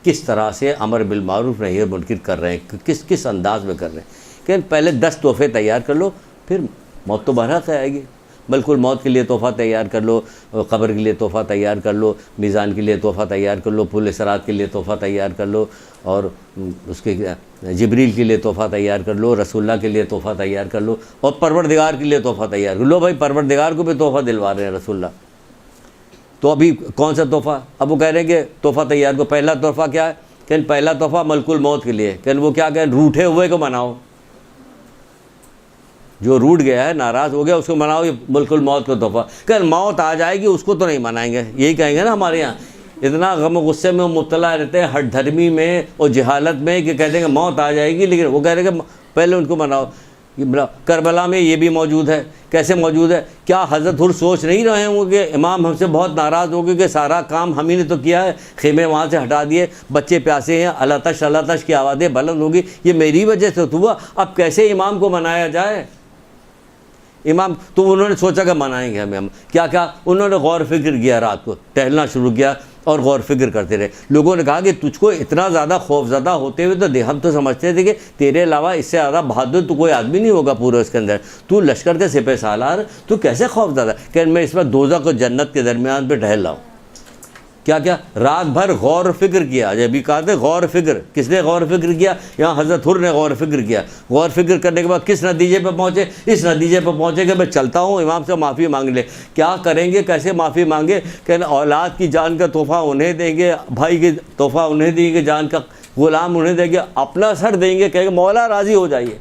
کس طرح سے امر بالمعروف نہی منکر کر رہے ہیں، کس انداز میں کر رہے ہیں کہ پہلے 10 تحفے تیار کر لو، پھر موت تو برحق آئے گی۔ ملک الموت کے لیے تحفہ تیار کر لو، قبر کے لیے تحفہ تیار کر لو، میزان کے لیے تحفہ تیار کر لو، پل صراط کے لیے تحفہ تیار کر لو، اور اس کے جبریل کے لیے تحفہ تیار کر لو، رسول اللہ کے لیے تحفہ تیار کر لو، اور پروردگار کے لیے تحفہ تیار کر لو۔ بھائی پروردگار کو بھی تحفہ دلوا رہے ہیں رسول اللہ، تو ابھی کون سا تحفہ؟ اب وہ کہہ رہے ہیں کہ تحفہ تیار کو، پہلا تحفہ کیا ہے کہ پہلا تحفہ ملک الموت کے لیے، کہ وہ کیا کہیں، روٹھے ہوئے کو مناؤ، جو روٹ گیا ہے، ناراض ہو گیا، اس کو مناؤ، یہ ملک الموت کا تحفہ۔ کہ موت آ جائے گی اس کو تو نہیں منائیں گے، یہی کہیں گے نا ہمارے یہاں، اتنا غم و غصے میں مبتلا رہتے ہیں، ہٹ دھرمی میں اور جہالت میں، کہ کہتے ہیں کہ موت آ جائے گی، لیکن وہ کہہ رہے ہیں کہ پہلے ان کو مناؤ۔ کربلا میں یہ بھی موجود ہے، کیسے موجود ہے؟ کیا حضرت حر سوچ نہیں رہے ہوں کہ امام ہم سے بہت ناراض ہو گئے کہ سارا کام ہم ہی نے تو کیا ہے، خیمے وہاں سے ہٹا دیے، بچے پیاسے ہیں، اللہ تش کی آوازیں بلند ہوگی، یہ میری وجہ سے تو ہوا، اب کیسے امام کو منایا جائے؟ امام تو انہوں نے سوچا کہ منائیں گے ہمیں، ہم کیا انہوں نے غور فکر کیا، رات کو ٹہلنا شروع کیا اور غور فکر کرتے رہے۔ لوگوں نے کہا کہ تجھ کو اتنا زیادہ خوف زدہ ہوتے ہوئے تو ہم تو سمجھتے تھے کہ تیرے علاوہ اس سے زیادہ بہادر تو کوئی آدمی نہیں ہوگا پورے اس کے اندر، تو لشکر کے سپہ سالار، تو کیسے خوف زدہ؟ کہ میں اس وقت دوزخ اور جنت کے درمیان پہ ٹہل رہا ہوں۔ کیا رات بھر غور فکر کیا، جب بھی کہا تھا غور فکر، کس نے غور فکر کیا؟ یہاں حضرت حر نے غور فکر کیا۔ غور فکر کرنے کے بعد کس نتیجے پہ پہنچے؟ اس نتیجے پہ پہنچے کہ میں چلتا ہوں، امام سے معافی مانگ لے۔ کیا کریں گے، کیسے معافی مانگے؟ کہ اولاد کی جان کا تحفہ انہیں دیں گے، بھائی کی تحفہ انہیں دیں گے، جان کا غلام انہیں دیں گے، اپنا سر دیں گے، کہیں گے مولا راضی ہو جائیے،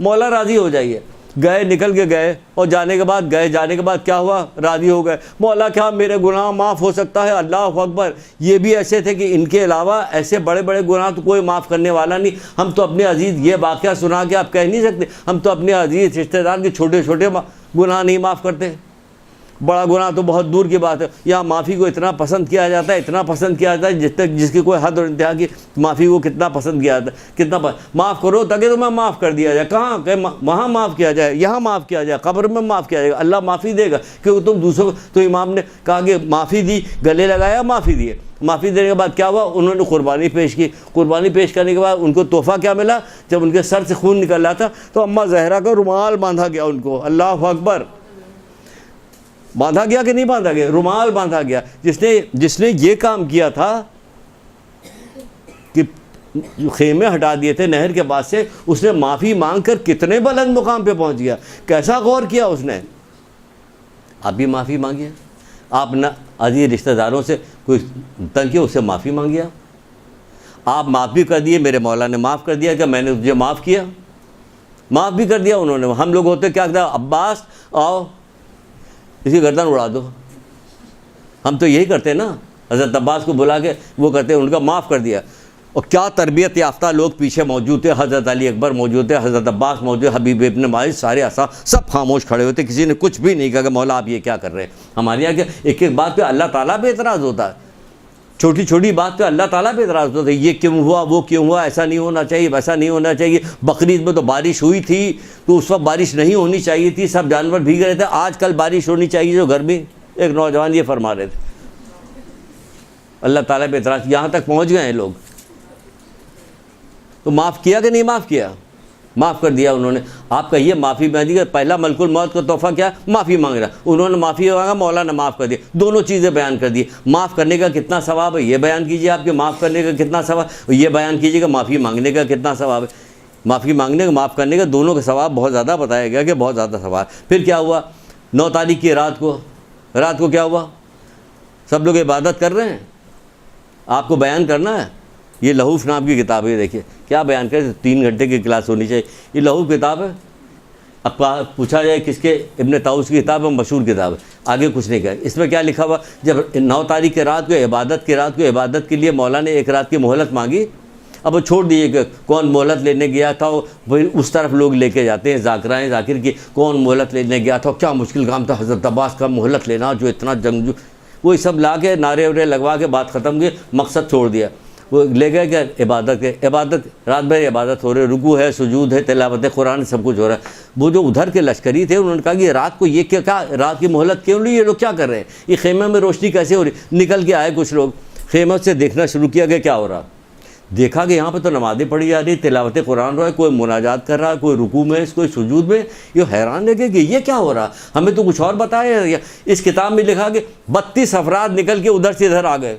مولا راضی ہو جائیے۔ گئے، نکل کے گئے، اور جانے کے بعد کیا ہوا؟ راضی ہو گئے، مولا کیا میرے گناہ معاف ہو سکتا ہے؟ اللہ اکبر۔ یہ بھی ایسے تھے کہ ان کے علاوہ ایسے بڑے بڑے گناہ تو کوئی معاف کرنے والا نہیں۔ ہم تو اپنے عزیز، یہ واقعہ سنا کے آپ کہہ نہیں سکتے، ہم تو اپنے عزیز رشتہ دار کے چھوٹے چھوٹے گناہ نہیں معاف کرتے، بڑا گناہ تو بہت دور کی بات ہے۔ یہاں معافی کو اتنا پسند کیا جاتا ہے، اتنا پسند کیا جاتا ہے جس کی کوئی حد اور انتہا کی، معافی کو کتنا پسند کیا جاتا ہے، کتنا معاف کرو تاکہ تمہیں معاف کر دیا جائے۔ کہاں کہ وہاں معاف کیا جائے، یہاں معاف کیا جائے، قبر میں معاف کیا جائے گا، اللہ معافی دے گا کیونکہ تم دوسروں کو۔ تو امام نے کہا کہ معافی دی، گلے لگایا، معافی دیے۔ معافی دینے کے بعد کیا ہوا؟ انہوں نے قربانی پیش کی۔ قربانی پیش کرنے کے بعد ان کو تحفہ کیا ملا؟ جب ان کے سر سے خون نکل رہا تھا تو اماں زہرا کا رومال باندھا گیا ان کو۔ اللہ اکبر۔ باندھا گیا کہ نہیں باندھا گیا؟ رومال باندھا گیا۔ جس نے یہ کام کیا تھا کہ خیمے ہٹا دیے تھے نہر کے بعد سے، اس نے معافی مانگ کر کتنے بلند مقام پہ پہنچ گیا، کیسا غور کیا اس نے۔ آپ بھی معافی مانگیے، آپ نہ عزیز رشتہ داروں سے کوئی تنگ کیا، اس سے معافی مانگیا، آپ معاف بھی کر دیے، میرے مولا نے معاف کر دیا کہ میں نے تجھے معاف کیا، معاف بھی کر دیا انہوں نے۔ ہم لوگ ہوتے کیا کہتے ہیں، عباس آؤ اس کی گردن اڑا دو، ہم تو یہی کرتے ہیں نا، حضرت عباس کو بلا کے وہ کرتے ہیں، ان کا معاف کر دیا۔ اور کیا تربیت یافتہ لوگ پیچھے موجود تھے. حضرت علی اکبر موجود تھے, حضرت عباس موجود, حبیب ابن ماجد, سارے اصحاب سب خاموش کھڑے ہوتے, کسی نے کچھ بھی نہیں کہا کہ مولا آپ یہ کیا کر رہے ہیں. ہمارے یہاں ایک ایک بات پہ اللہ تعالیٰ پہ اعتراض ہوتا ہے, چھوٹی چھوٹی بات پہ اللہ تعالیٰ پہ اعتراض ہوتا ہے, یہ کیوں ہوا, وہ کیوں ہوا, ایسا نہیں ہونا چاہیے, ویسا نہیں ہونا چاہیے. بقرعید میں تو بارش ہوئی تھی تو اس وقت بارش نہیں ہونی چاہیے تھی, سب جانور بھیگ رہے تھے, آج کل بارش ہونی چاہیے جو گرمی. ایک نوجوان یہ فرما رہے تھے. اللہ تعالیٰ پہ اعتراض, یہاں تک پہنچ گئے ہیں لوگ. تو معاف کیا کہ نہیں معاف کیا؟ معاف کر دیا انہوں نے. آپ کہیے معافی مانگی کہ پہلا ملک الموت کا تحفہ کیا؟ معافی مانگ رہا. انہوں نے معافی مانگا, مولا نے معاف کر دیا. دونوں چیزیں بیان کر دی. معاف کرنے کا کتنا ثواب ہے یہ بیان کیجیے آپ, کہ معاف کرنے کا کتنا ثواب, یہ بیان کیجیے کہ معافی مانگنے کا کتنا ثواب ہے. معافی مانگنے کا, معاف کرنے کا, دونوں کا ثواب بہت زیادہ بتایا گیا کہ بہت زیادہ ثواب. پھر کیا ہوا 9 تاریخ کی رات کو کیا ہوا؟ سب لوگ عبادت کر رہے ہیں, آپ کو بیان کرنا ہے. یہ لہوف نام کی کتاب ہے, دیکھیے کیا بیان کرے. 3 گھنٹے کی کلاس ہونی چاہیے. یہ لہوف کتاب ہے. اب پوچھا جائے کس کے؟ ابن طاؤس کی کتاب ہے, مشہور کتاب ہے. آگے کچھ نہیں کہا. اس میں کیا لکھا ہوا؟ جب 9 تاریخ کی رات کو عبادت کے لیے مولا نے 1 رات کی مہلت مانگی. اب وہ چھوڑ دیجیے کہ کون مہلت لینے گیا تھا, وہی اس طرف لوگ لے کے جاتے ہیں ذاکر کی, کون مہلت لینے گیا تھا, کیا مشکل کام تھا حضرت عباس کا مہلت لینا, جو اتنا جنگجو. وہی سب لا کے نعرے وعرے لگوا کے بات ختم کی, مقصد چھوڑ دیا. وہ لے گئے کہ عبادت رات بھر عبادت ہو رہی ہے, رکوع ہے, سجود ہے, تلاوت قرآن, سب کچھ ہو رہا ہے. وہ جو ادھر کے لشکری تھے انہوں نے کہا کہ رات کو یہ کیا رات کی مہلت کیوں لی, یہ لوگ کیا کر رہے ہیں, یہ خیمے میں روشنی کیسے ہو رہی. نکل کے آئے کچھ لوگ, خیمے سے دیکھنا شروع کیا کہ کیا ہو رہا. دیکھا کہ یہاں پہ تو نمازیں پڑھی جا رہی, تلاوت قرآن ہو رہا ہے, کوئی مناجات کر رہا ہے, کوئی رکوع میں, کوئی سجود میں. یہ حیران لگے کہ یہ کیا ہو رہا, ہمیں تو کچھ اور بتایا. اس کتاب میں لکھا کہ 32 افراد نکل کے ادھر سے ادھر آ گئے.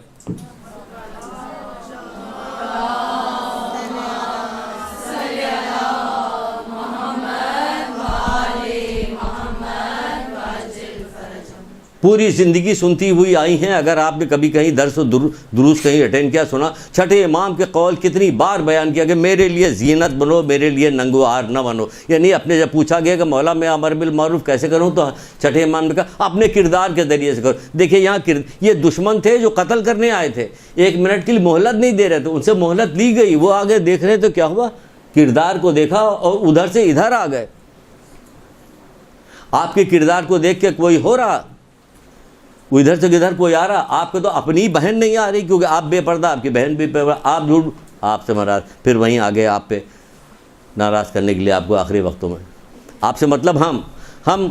پوری زندگی سنتی ہوئی آئی ہیں. اگر آپ نے کبھی کہیں درس و دروس کہیں اٹینڈ کیا, سنا, چھٹے امام کے قول کتنی بار بیان کیا کہ میرے لیے زینت بنو, میرے لیے ننگو آر نہ بنو. یعنی اپنے جب پوچھا گیا کہ مولا میں امر بالمعروف کیسے کروں, تو چھٹے امام نے کہا اپنے کردار کے ذریعے سے کرو. دیکھیے یہاں یہ دشمن تھے جو قتل کرنے آئے تھے, 1 منٹ کے لیے مہلت نہیں دے رہے تھے, ان سے مہلت لی گئی. وہ آگے دیکھ رہے تو کیا ہوا, کردار کو دیکھا اور ادھر سے ادھر آ گئے. آپ کے کردار کو دیکھ کے کوئی ہو رہا, وہ ادھر سے ادھر کوئی آ رہا. آپ کو تو اپنی بہن نہیں آ رہی کیونکہ آپ بے پردہ, آپ کی بہن بھی بے پردہ, آپ جھوٹ, آپ سے ناراض. پھر وہیں آگے آپ پہ ناراض کرنے کے لیے آپ کو آخری وقتوں میں. آپ سے مطلب ہم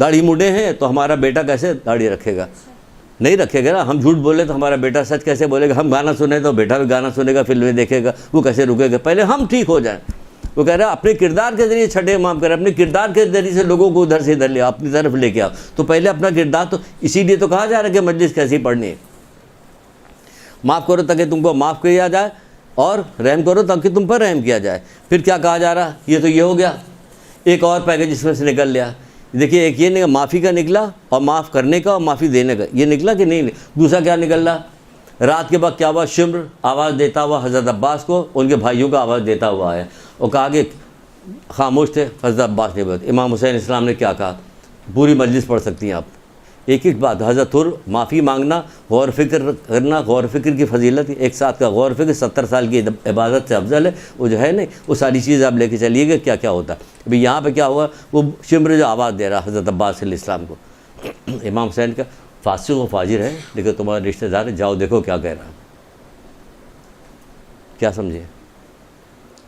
داڑھی موڈے ہیں تو ہمارا بیٹا کیسے داڑھی رکھے گا, نہیں رکھے گا نا. ہم جھوٹ بولے تو ہمارا بیٹا سچ کیسے بولے گا. ہم گانا سنے تو بیٹا بھی گانا سنے گا, فلمیں دیکھے گا, وہ کیسے رکے گا. پہلے ہم ٹھیک ہو جائیں. وہ کہہ رہے ہیں اپنے کردار کے ذریعے چھٹے امام کریں, اپنے کردار کے ذریعے سے لوگوں کو ادھر سے ادھر لے, اپنی طرف لے کے آؤ. تو پہلے اپنا کردار, تو اسی لیے تو کہا جا رہا ہے کہ مجلس کیسی پڑھنی ہے. معاف کرو تاکہ تم کو معاف کیا جائے, اور رحم کرو تاکہ تم پر رحم کیا جائے. پھر کیا کہا جا رہا, یہ تو یہ ہو گیا. ایک اور پیکج اس میں سے نکل لیا. دیکھیے ایک یہ معافی کا نکلا, اور معاف کرنے کا اور معافی دینے کا یہ نکلا کہ نہیں. دوسرا کیا نکل رہا, رات کے بعد کیا ہوا, شمر آواز دیتا ہوا حضرت عباس کو, ان کے بھائیوں کا آواز دیتا ہوا آیا, اور کہا کہ خاموش تھے حضرت عباس نے. بات امام حسین اسلام نے کیا کہا, پوری مجلس پڑھ سکتی ہیں آپ. ایک بات, حضرت معافی مانگنا, غور فکر کرنا, غور فکر کی فضیلت, ایک ساتھ کا غور فکر 70 سال کی عبادت سے افضل ہے. وہ جو ہے نہیں, وہ ساری چیز آپ لے کے چلیے گا کیا کیا ہوتا ہے. ابھی یہاں پہ کیا ہوا, وہ شمر جو آواز دے رہا حضرت عباس علیہ السلام کو, امام حسین کا فاسق و فاجر ہے لیکن تمہارے رشتہ دار ہے, جاؤ دیکھو کیا کہہ رہا. کیا سمجھے,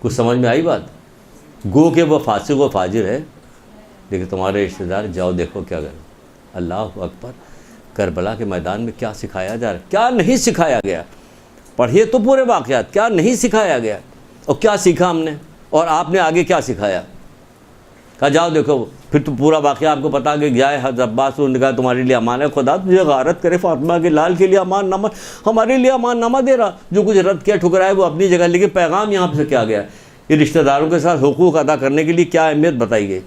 کچھ سمجھ میں آئی بات؟ گو کہ وہ فاسق و فاجر ہے لیکن تمہارے رشتہ دار, جاؤ دیکھو کیا کریں. اللہ اکبر. کربلا کے میدان میں کیا سکھایا جا رہا ہے, کیا نہیں سکھایا گیا. پڑھیے تو پورے واقعات, کیا نہیں سکھایا گیا, اور کیا سیکھا ہم نے, اور آپ نے آگے کیا سکھایا. کہا جاؤ دیکھو. پھر تو پورا واقعہ آپ کو پتا کہ جائے حضرت عباس نے کہا تمہارے لیے امان ہے, خدا تجھے غارت کرے, فاطمہ کے لال کے لیے امان نامہ, ہمارے لیے امان نامہ دے رہا. جو کچھ رد کیا ٹھکرائے وہ اپنی جگہ, لیکن پیغام یہاں سے کیا گیا, یہ رشتہ داروں کے ساتھ حقوق ادا کرنے کے لیے کیا اہمیت بتائی گئی.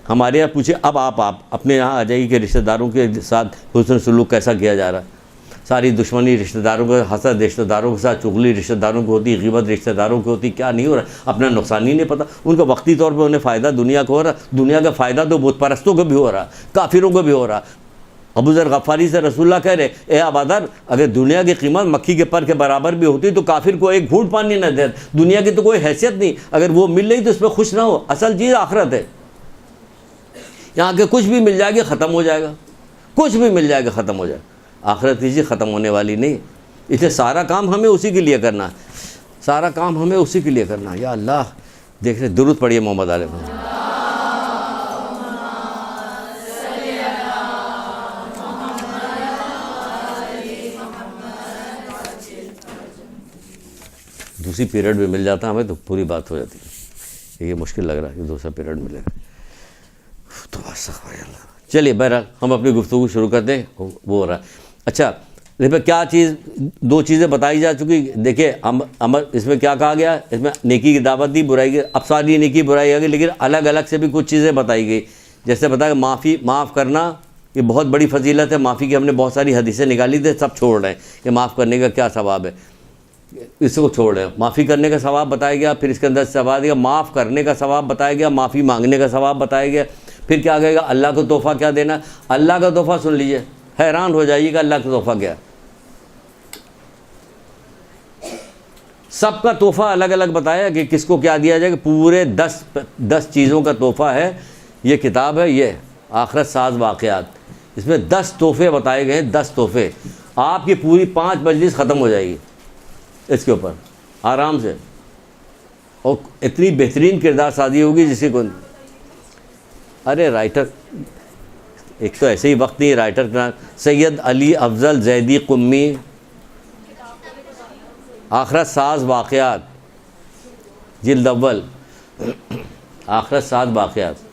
ہمارے یہاں پوچھے, اب آپ اپنے یہاں آ جائیے کہ رشتہ داروں کے ساتھ حسن سلوک کیسا کیا جا رہا ہے. ساری دشمنی رشتہ داروں کو, حسد رشتہ داروں کے ساتھ, چغلی رشتہ داروں کو ہوتی, غیبت رشتہ داروں کی ہوتی. کیا نہیں ہو رہا, اپنا نقصان ہی نہیں پتہ. ان کا وقتی طور پہ انہیں فائدہ دنیا کو ہو رہا, دنیا کا فائدہ تو بت پرستوں کو بھی ہو رہا, کافروں کو بھی ہو رہا. ابو ذر غفاری سے رسول اللہ کہہ رہے اے ابادر اگر دنیا کی قیمت مکھی کے پر کے برابر بھی ہوتی تو کافر کو ایک گھونٹ پانی نہ دے، دنیا کی تو کوئی حیثیت نہیں، اگر وہ مل رہی تو اس پہ خوش نہ ہو، اصل چیز آخرت ہے۔ یہاں کے کچھ بھی مل جائے گا ختم ہو جائے گا، کچھ بھی مل جائے گا ختم ہو جائے گا، آخرت کی چیز ختم ہونے والی نہیں، اس لیے سارا کام ہمیں اسی کے لیے کرنا ہے، سارا کام ہمیں اسی کے لیے کرنا ہے۔ یا اللہ دیکھ رہے، درود پڑھیے محمد علیہ وسلم۔ دوسری پیریڈ بھی مل جاتا ہمیں تو پوری بات ہو جاتی ہے، یہ مشکل لگ رہا ہے کہ دوسرا پیریڈ ملے گا تو اللہ۔ چلیے بہرحال ہم اپنی گفتگو شروع کرتے ہیں، وہ ہو رہا ہے۔ اچھا کیا چیز، دو چیزیں بتائی جا چکی، دیکھیں اس میں کیا کہا گیا، اس میں نیکی کی دعوت دی، برائی کی، اب ساری نیکی برائی آ گئی، لیکن الگ الگ سے بھی کچھ چیزیں بتائی گئی، جیسے بتایا کہ معاف کرنا یہ بہت بڑی فضیلت ہے، معافی کی ہم نے بہت ساری حدیثیں نکالی تھے، سب چھوڑ رہے ہیں کہ معاف کرنے کا کیا ثواب ہے، اس کو چھوڑ رہے ہیں۔ معافی کرنے کا ثواب بتایا گیا، پھر اس کے اندر ثواب دیا، معاف کرنے کا ثواب بتایا گیا، معافی مانگنے کا ثواب بتایا گیا، پھر کیا کہے گا اللہ کو تحفہ کیا دینا۔ اللہ کا تحفہ سن لیجئے، حیران ہو جائیے گا اللہ کا تحفہ کیا، سب کا تحفہ الگ الگ بتایا کہ کس کو کیا دیا جائے، کہ پورے 10 چیزوں کا تحفہ ہے یہ کتاب ہے، یہ آخرت ساز واقعات، اس میں 10 تحفے بتائے گئے ہیں، 10 تحفے، آپ کی پوری 5 مجلس ختم ہو جائے گی اس کے اوپر آرام سے، اور اتنی بہترین کردار سازی ہوگی جسے کو، ارے رائٹر ایک تو ایسے ہی وقت نہیں، رائٹر کا سید علی افضل زیدی قمی، آخرت ساز واقعات، جلد اول، آخرت ساز واقعات۔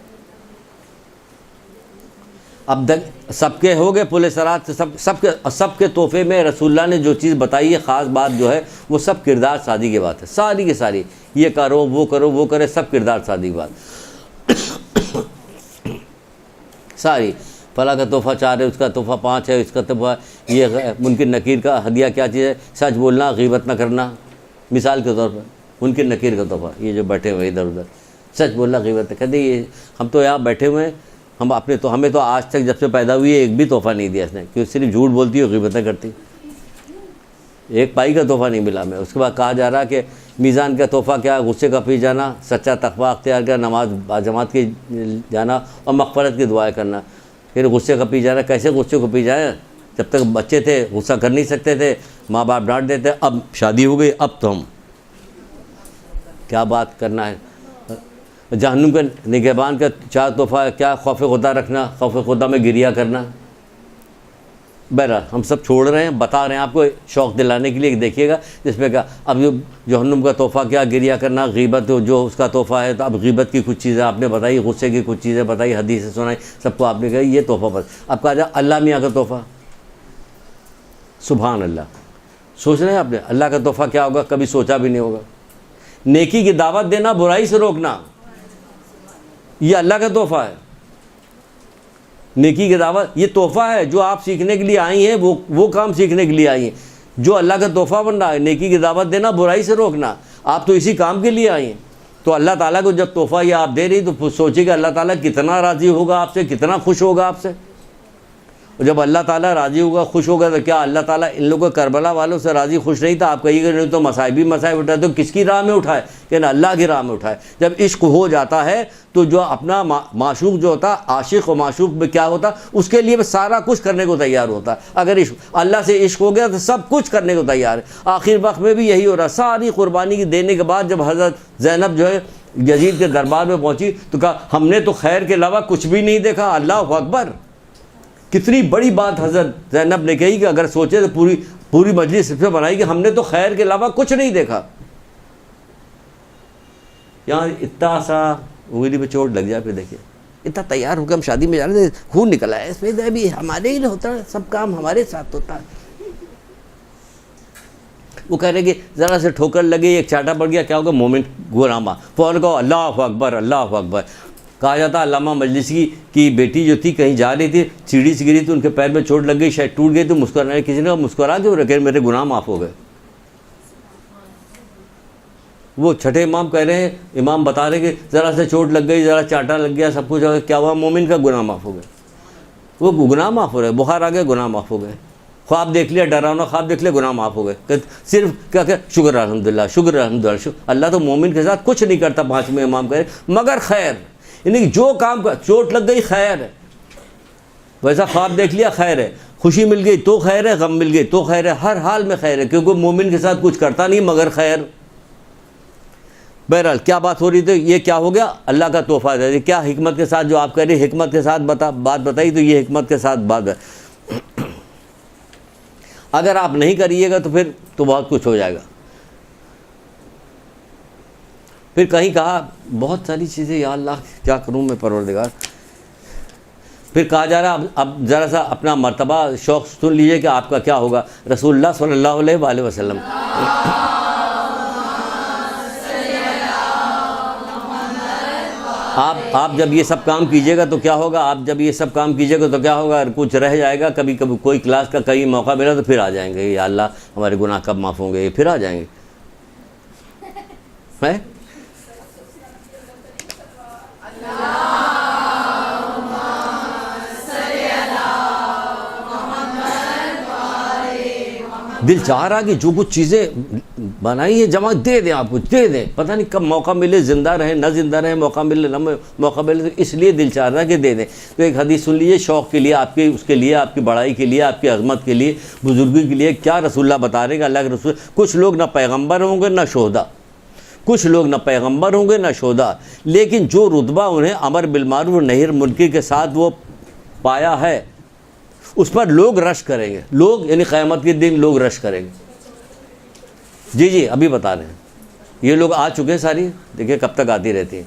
اب تک سب کے ہو گئے پل صراط، سب کے تحفے میں رسول اللہ نے جو چیز بتائی ہے، خاص بات جو ہے وہ سب کردار سازی کی بات ہے، ساری کی ساری، یہ کرو وہ کرے، سب کردار سازی کی بات ساری۔ فلاں کا تحفہ 4 ہے، اس کا تحفہ 5 ہے، اس کا تحفہ یہ منکر نکیر کا ہدیہ کیا چیز ہے، سچ بولنا، غیبت نہ کرنا، مثال کے طور پر منکر نکیر کا تحفہ، یہ جو بیٹھے ہوئے ادھر ادھر، سچ بولنا، غیبت نہ کہتے، یہ ہم تو یہاں بیٹھے ہوئے ہیں، ہمیں تو آج تک جب سے پیدا ہوئی ہے ایک بھی تحفہ نہیں دیا اس نے، کہ صرف جھوٹ بولتی اور غیبتیں کرتی، ایک پائی کا تحفہ نہیں ملا ہمیں۔ اس کے بعد کہا جا رہا کہ میزان کا تحفہ کیا، غصے کا پی جانا، سچا تقوی اختیار کرنا، نماز باجماعت کی جانا اور مغفرت کی دعائیں کرنا۔ پھر غصے کا پی جانا، کیسے غصے کو پی جائیں، جب تک بچے تھے غصہ کر نہیں سکتے تھے، ماں باپ ڈانٹ دیتے، اب شادی ہو گئی، اب تو ہم کیا بات کرنا ہے۔ جہنم کے نگہبان کا 4 تحفہ ہے، کیا، خوف خدا رکھنا، خوف خدا میں گریہ کرنا۔ بہرحال ہم سب چھوڑ رہے ہیں، بتا رہے ہیں آپ کو شوق دلانے کے لیے، دیکھیے گا جس میں کیا، اب جہنم کا تحفہ کیا، گریہ کرنا، غیبت جو اس کا تحفہ ہے، تو اب غیبت کی کچھ چیزیں آپ نے بتائی، غصے کی کچھ چیزیں بتائی، حدیثیں سنائی، سب کو آپ نے کہا یہ تحفہ بس۔ اب کہا جائے اللہ میاں کا تحفہ، سبحان اللہ، سوچ رہے ہیں آپ نے اللہ کا تحفہ کیا ہوگا، کبھی سوچا بھی نہیں ہوگا۔ نیکی کی دعوت دینا، برائی سے روکنا، یہ اللہ کا تحفہ ہے۔ نیکی کی دعوت یہ تحفہ ہے، جو آپ سیکھنے کے لیے آئی ہیں، وہ کام سیکھنے کے لیے آئی ہیں، جو اللہ کا تحفہ بن رہا ہے، نیکی کی دعوت دینا، برائی سے روکنا، آپ تو اسی کام کے لیے آئی ہیں۔ تو اللہ تعالیٰ کو جب تحفہ یہ آپ دے رہی تو سوچیے کہ اللہ تعالیٰ کتنا راضی ہوگا آپ سے، کتنا خوش ہوگا آپ سے۔ اور جب اللہ تعالیٰ راضی ہوگا، خوش ہوگا، تو کیا اللہ تعالیٰ ان لوگوں کربلا والوں سے راضی خوش نہیں تھا؟ آپ کہیے گا نہیں تو مصائب اٹھائے، تو کس کی راہ میں اٹھائے؟ کہ نا اللہ کی راہ میں اٹھائے۔ جب عشق ہو جاتا ہے تو جو اپنا معشوق جو ہوتا، عاشق و معشوق میں کیا ہوتا، اس کے لیے سارا کچھ کرنے کو تیار ہوتا ہے۔ اگر اللہ سے عشق ہو گیا تو سب کچھ کرنے کو تیار ہے۔ آخر وقت میں بھی یہی ہو رہا، ساری قربانی دینے کے بعد جب حضرت زینب جو ہے یزید کے دربار میں پہنچی تو کہا ہم نے تو خیر کے علاوہ کچھ بھی نہیں دیکھا۔ اللہ اکبر، کتنی بڑی بات حضرت زینب نے کہی کہ اگر سوچے تو پوری مجلس اس پہ بنائی کہ ہم نے تو خیر کے علاوہ کچھ نہیں دیکھا۔ یہاں اتنا سا انگلی پہ چوٹ لگ جائے، پھر دیکھیے اتنا تیار ہو کے ہم شادی میں جا رہے تھے، خون نکلا ہے اس میں، بھی ہمارے ہی ہوتا ہے، سب کام ہمارے ساتھ ہوتا ہے۔ وہ کہہ رہے کہ ذرا سے ٹھوکر لگے، ایک چاٹا پڑ گیا، کیا ہوگا؟ مومنٹ گناما، فوراً کہو اللہ اکبر، اللہ اکبر۔ کہا جاتا علامہ مجلسی کی بیٹی جو تھی کہیں جا رہی تھی، سیڑھی سے گری تھی، ان کے پیر میں چوٹ لگ گئی، شاید ٹوٹ گئی، تو مسکرانے، کسی نے کہا مسکرا کیوں رکھے، میرے گناہ معاف ہو گئے۔ وہ چھٹے امام کہہ رہے ہیں، امام بتا رہے کہ ذرا سے چوٹ لگ گئی، ذرا چاٹا لگ گیا، سب کچھ کیا ہوا؟ مومن کا گناہ معاف ہو گیا۔ وہ گناہ معاف ہو رہے, بخار آ گیا گناہ معاف ہو گئے, خواب دیکھ لیا ڈراؤنا خواب دیکھ لیا گناہ معاف ہو گئے. صرف کیا کہ شکر الحمدللہ شکر الحمدللہ. اللہ تو مومن کے ساتھ کچھ نہیں کرتا 5ویں امام کرے مگر خیر, یعنی جو کام کا چوٹ لگ گئی خیر ہے, ویسا خواب دیکھ لیا خیر ہے, خوشی مل گئی تو خیر ہے, غم مل گئی تو خیر ہے, ہر حال میں خیر ہے, کیونکہ مومن کے ساتھ کچھ کرتا نہیں مگر خیر. بہرحال کیا بات ہو رہی تھی, یہ کیا ہو گیا, اللہ کا تحفہ ہے. کیا حکمت کے ساتھ جو آپ کہہ رہے حکمت کے ساتھ بات بتائی, تو یہ حکمت کے ساتھ بات ہے. اگر آپ نہیں کریے گا تو پھر تو بہت کچھ ہو جائے گا. پھر کہیں کہا بہت ساری چیزیں, یا اللہ کیا کروں میں پروردگار. پھر کہا جا رہا اب ذرا سا اپنا مرتبہ شوق سن لیجئے کہ آپ کا کیا ہوگا. رسول اللہ صلی اللہ علیہ وآلہ وسلم آپ جب یہ سب کام کیجئے گا تو کیا ہوگا, آپ جب یہ سب کام کیجئے گا تو کیا ہوگا, کچھ رہ جائے گا, کبھی کبھی کوئی کلاس کا کہیں موقع ملا تو پھر آ جائیں گے, یا اللہ ہمارے گناہ کب معاف ہوں گے, یہ پھر آ جائیں گے. دل چاہ رہا کہ جو کچھ چیزیں بنائی ہیں جمع دے دیں, آپ کچھ دے دیں, پتہ نہیں کب موقع ملے, زندہ رہیں نہ زندہ رہیں, موقع ملے نہ موقع ملے, اس لیے دل چاہ رہا کہ دے دیں. تو ایک حدیث سن لیجیے شوق کے لیے, آپ کے اس کے لیے, آپ کی بڑائی کے لیے, آپ کی عظمت کے لیے, بزرگی کے لیے. کیا رسول اللہ بتا رہے ہیں کہ اللہ کے رسول, کچھ لوگ نہ پیغمبر ہوں گے نہ شہدا, کچھ لوگ نہ پیغمبر ہوں گے نہ شہدا, لیکن جو رتبہ انہیں امر بالمعروف و نہی عن المنکر کے ساتھ وہ پایا ہے اس پر لوگ رش کریں گے. لوگ یعنی قیامت کے دن لوگ رش کریں گے. جی ابھی بتا رہے ہیں, یہ لوگ آ چکے ہیں ساری, دیکھیں کب تک آتی رہتی ہیں.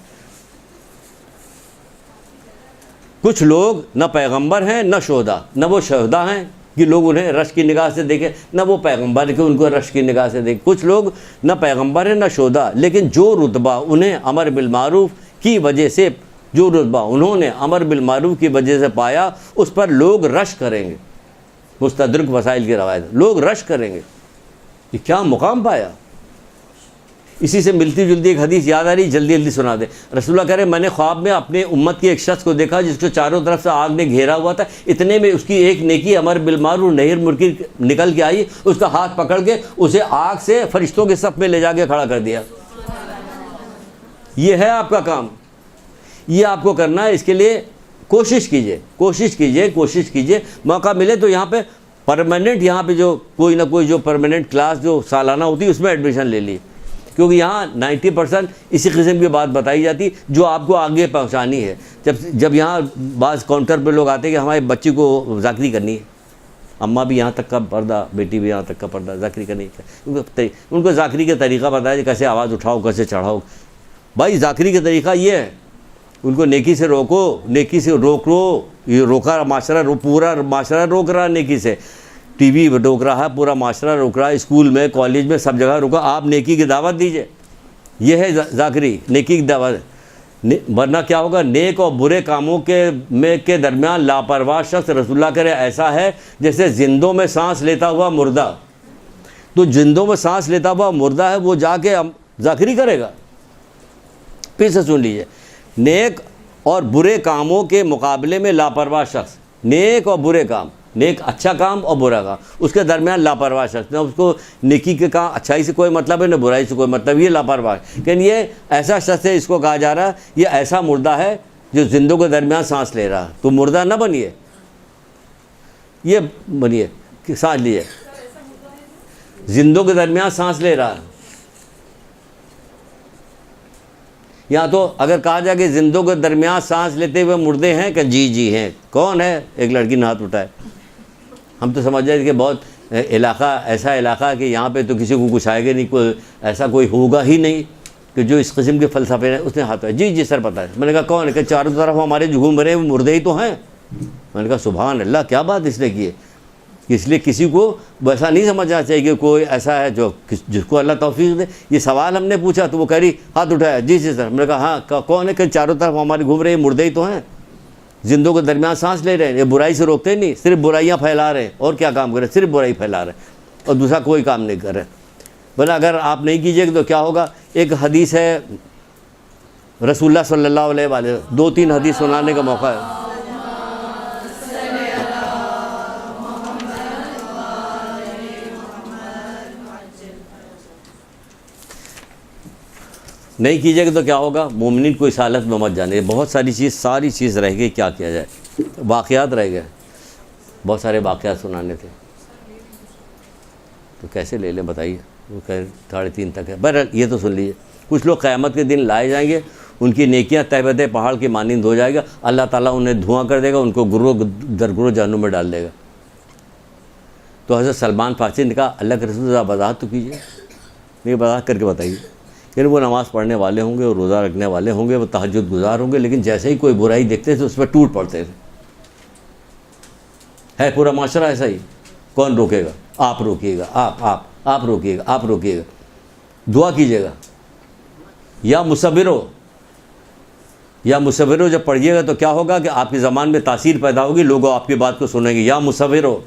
کچھ لوگ نہ پیغمبر ہیں نہ شہدا, نہ وہ شہدا ہیں کہ لوگ انہیں رش کی نگاہ سے دیکھیں, نہ وہ پیغمبر ہیں کہ ان کو رش کی نگاہ سے دیکھیں. کچھ لوگ نہ پیغمبر ہیں نہ شہدا, لیکن جو رتبہ انہیں امر بالمعروف کی وجہ سے, جو رتبہ انہوں نے امر بالمعروف کی وجہ سے پایا اس پر لوگ رش کریں گے. مستدرک وسائل کی روایت, لوگ رش کریں گے. یہ کیا مقام پایا. اسی سے ملتی جلتی ایک حدیث یاد آ رہی, جلدی جلدی سنا دیں. رسول اللہ کہہ رہے میں نے خواب میں اپنے امت کے ایک شخص کو دیکھا جس کو چاروں طرف سے آگ نے گھیرا ہوا تھا, اتنے میں اس کی ایک نیکی امر بالمعروف نہی عن المنکر نکل کے آئی, اس کا ہاتھ پکڑ کے اسے آگ سے فرشتوں کے صف میں لے جا کے کھڑا کر دیا. یہ ہے آپ کا کام, یہ آپ کو کرنا ہے. اس کے لیے کوشش کیجئے. موقع ملے تو یہاں پہ پرماننٹ, یہاں پہ جو کوئی نہ کوئی جو پرماننٹ کلاس جو سالانہ ہوتی ہے اس میں ایڈمیشن لے لی, کیونکہ یہاں 90% اسی قسم کی بات بتائی جاتی جو آپ کو آگے پہنچانی ہے. جب یہاں بعض کاؤنٹر پہ لوگ آتے ہیں کہ ہمارے بچی کو ذاکری کرنی ہے, اماں بھی یہاں تک کا پردہ, بیٹی بھی یہاں تک کا پردہ, ذاکری کرنی ہے. ان کو ذاکری کا طریقہ بتایا کہ کیسے آواز اٹھاؤ, کیسے چڑھاؤ. بھائی ذاکری کا طریقہ یہ ہے, ان کو نیکی سے روکو, نیکی سے روکو. یہ روکا معاشرہ, پورا معاشرہ روک رہا نیکی سے, ٹی وی روک رہا ہے, پورا معاشرہ روک رہا ہے, اسکول میں کالج میں سب جگہ روکا. آپ نیکی کی دعوت دیجئے, یہ ہے ذاکری, نیکی کی دعوت. ورنہ کیا ہوگا, نیک اور برے کاموں کے درمیان لاپرواہ شخص, رسول اللہ کرے ایسا ہے جیسے زندوں میں سانس لیتا ہوا مردہ. تو زندوں میں سانس لیتا ہوا مردہ ہے, وہ جا کے ذاکری کرے گا. پھر سے سن لیجئے, نیک اور برے کاموں کے مقابلے میں لاپرواہ شخص, نیک اور برے کام, نیک اچھا کام اور برا کام, اس کے درمیان لاپرواہ شخص, نہ اس کو نیکی کے کام اچھائی سے کوئی مطلب ہے نہ برائی سے کوئی مطلب, یہ لاپرواہ. لیکن یہ ایسا شخص ہے, اس کو کہا جا رہا ہے یہ ایسا مردہ ہے جو زندوں کے درمیان سانس لے رہا. تو مردہ نہ بنیے, یہ بنیے کہ سانس لیے, زندوں کے درمیان سانس لے رہا. یا تو اگر کہا جائے کہ زندوں کے درمیان سانس لیتے ہوئے مردے ہیں, کہ جی ہیں. کون ہے؟ ایک لڑکی نے ہاتھ اٹھائے. ہم تو سمجھ جائے کہ بہت علاقہ, ایسا علاقہ کہ یہاں پہ تو کسی کو کچھ آئے گا نہیں, کوئی ایسا کوئی ہوگا ہی نہیں کہ جو اس قسم کے فلسفے ہیں. اس نے ہاتھ اٹھایا. جی سر پتہ ہے. میں نے کہا کون ہے؟ کہ چاروں طرف ہمارے جو گھوم رہے ہیں وہ مردے ہی تو ہیں. میں نے کہا سبحان اللہ, کیا بات اس نے کی ہے. اس لیے کسی کو ویسا نہیں سمجھنا چاہیے کہ کوئی ایسا ہے جس کو اللہ توفیق دے. یہ سوال ہم نے پوچھا تو وہ کہہ رہی ہاتھ اٹھایا. جی سر. میں نے کہا ہاں کون ہے؟ کہ چاروں طرف ہمارے گھوم رہے ہیں مردے ہی تو ہیں, زندوں کے درمیان سانس لے رہے ہیں. یہ برائی سے روکتے نہیں, صرف برائیاں پھیلا رہے ہیں. اور کیا کام کر رہے ہیں؟ صرف برائی پھیلا رہے ہیں اور دوسرا کوئی کام نہیں کر رہے. بنا اگر آپ نہیں کیجیے گا تو کیا ہوگا. ایک حدیث ہے رسول اللہ صلی اللہ علیہ وآلہ, 2-3 حدیث سنانے کا موقع ہے. نہیں کیجیے گا تو کیا ہوگا؟ مومنین کو اس حالت میں مت جانے. بہت ساری چیز رہ گئی, کیا کیا جائے؟ واقعات رہ گئے, بہت سارے واقعات سنانے تھے, تو کیسے لے لیں بتائیے؟ وہ 3:30 تک ہے. بہرحال یہ تو سن لیجیے, کچھ لوگ قیامت کے دن لائے جائیں گے, ان کی نیکیاں تہ بتہ پہاڑ کی مانند ہو جائے گا, اللہ تعالیٰ انہیں دھواں کر دے گا, ان کو گروہ درگروہ جہنم میں ڈال دے گا. تو حضرت سلمان فارسی نے کہا اللہ کے رسول ذرا وضاحت تو کیجیے, نہیں وضاحت کر کے بتائیے. یعنی وہ نماز پڑھنے والے ہوں گے, وہ روزہ رکھنے والے ہوں گے, وہ تہجد گزار ہوں گے, لیکن جیسے ہی کوئی برائی دیکھتے تھے اس پہ ٹوٹ پڑتے تھے. ہے پورا معاشرہ ایسا ہی. کون روکے گا؟ آپ روکیے گا, آپ روکیے گا, آپ روکیے گا. دعا کیجیے گا یا مصورو جب پڑھیے گا تو کیا ہوگا کہ آپ کی زبان میں تاثیر پیدا ہوگی, لوگ آپ کی بات کو سنیں گے. یا مصورو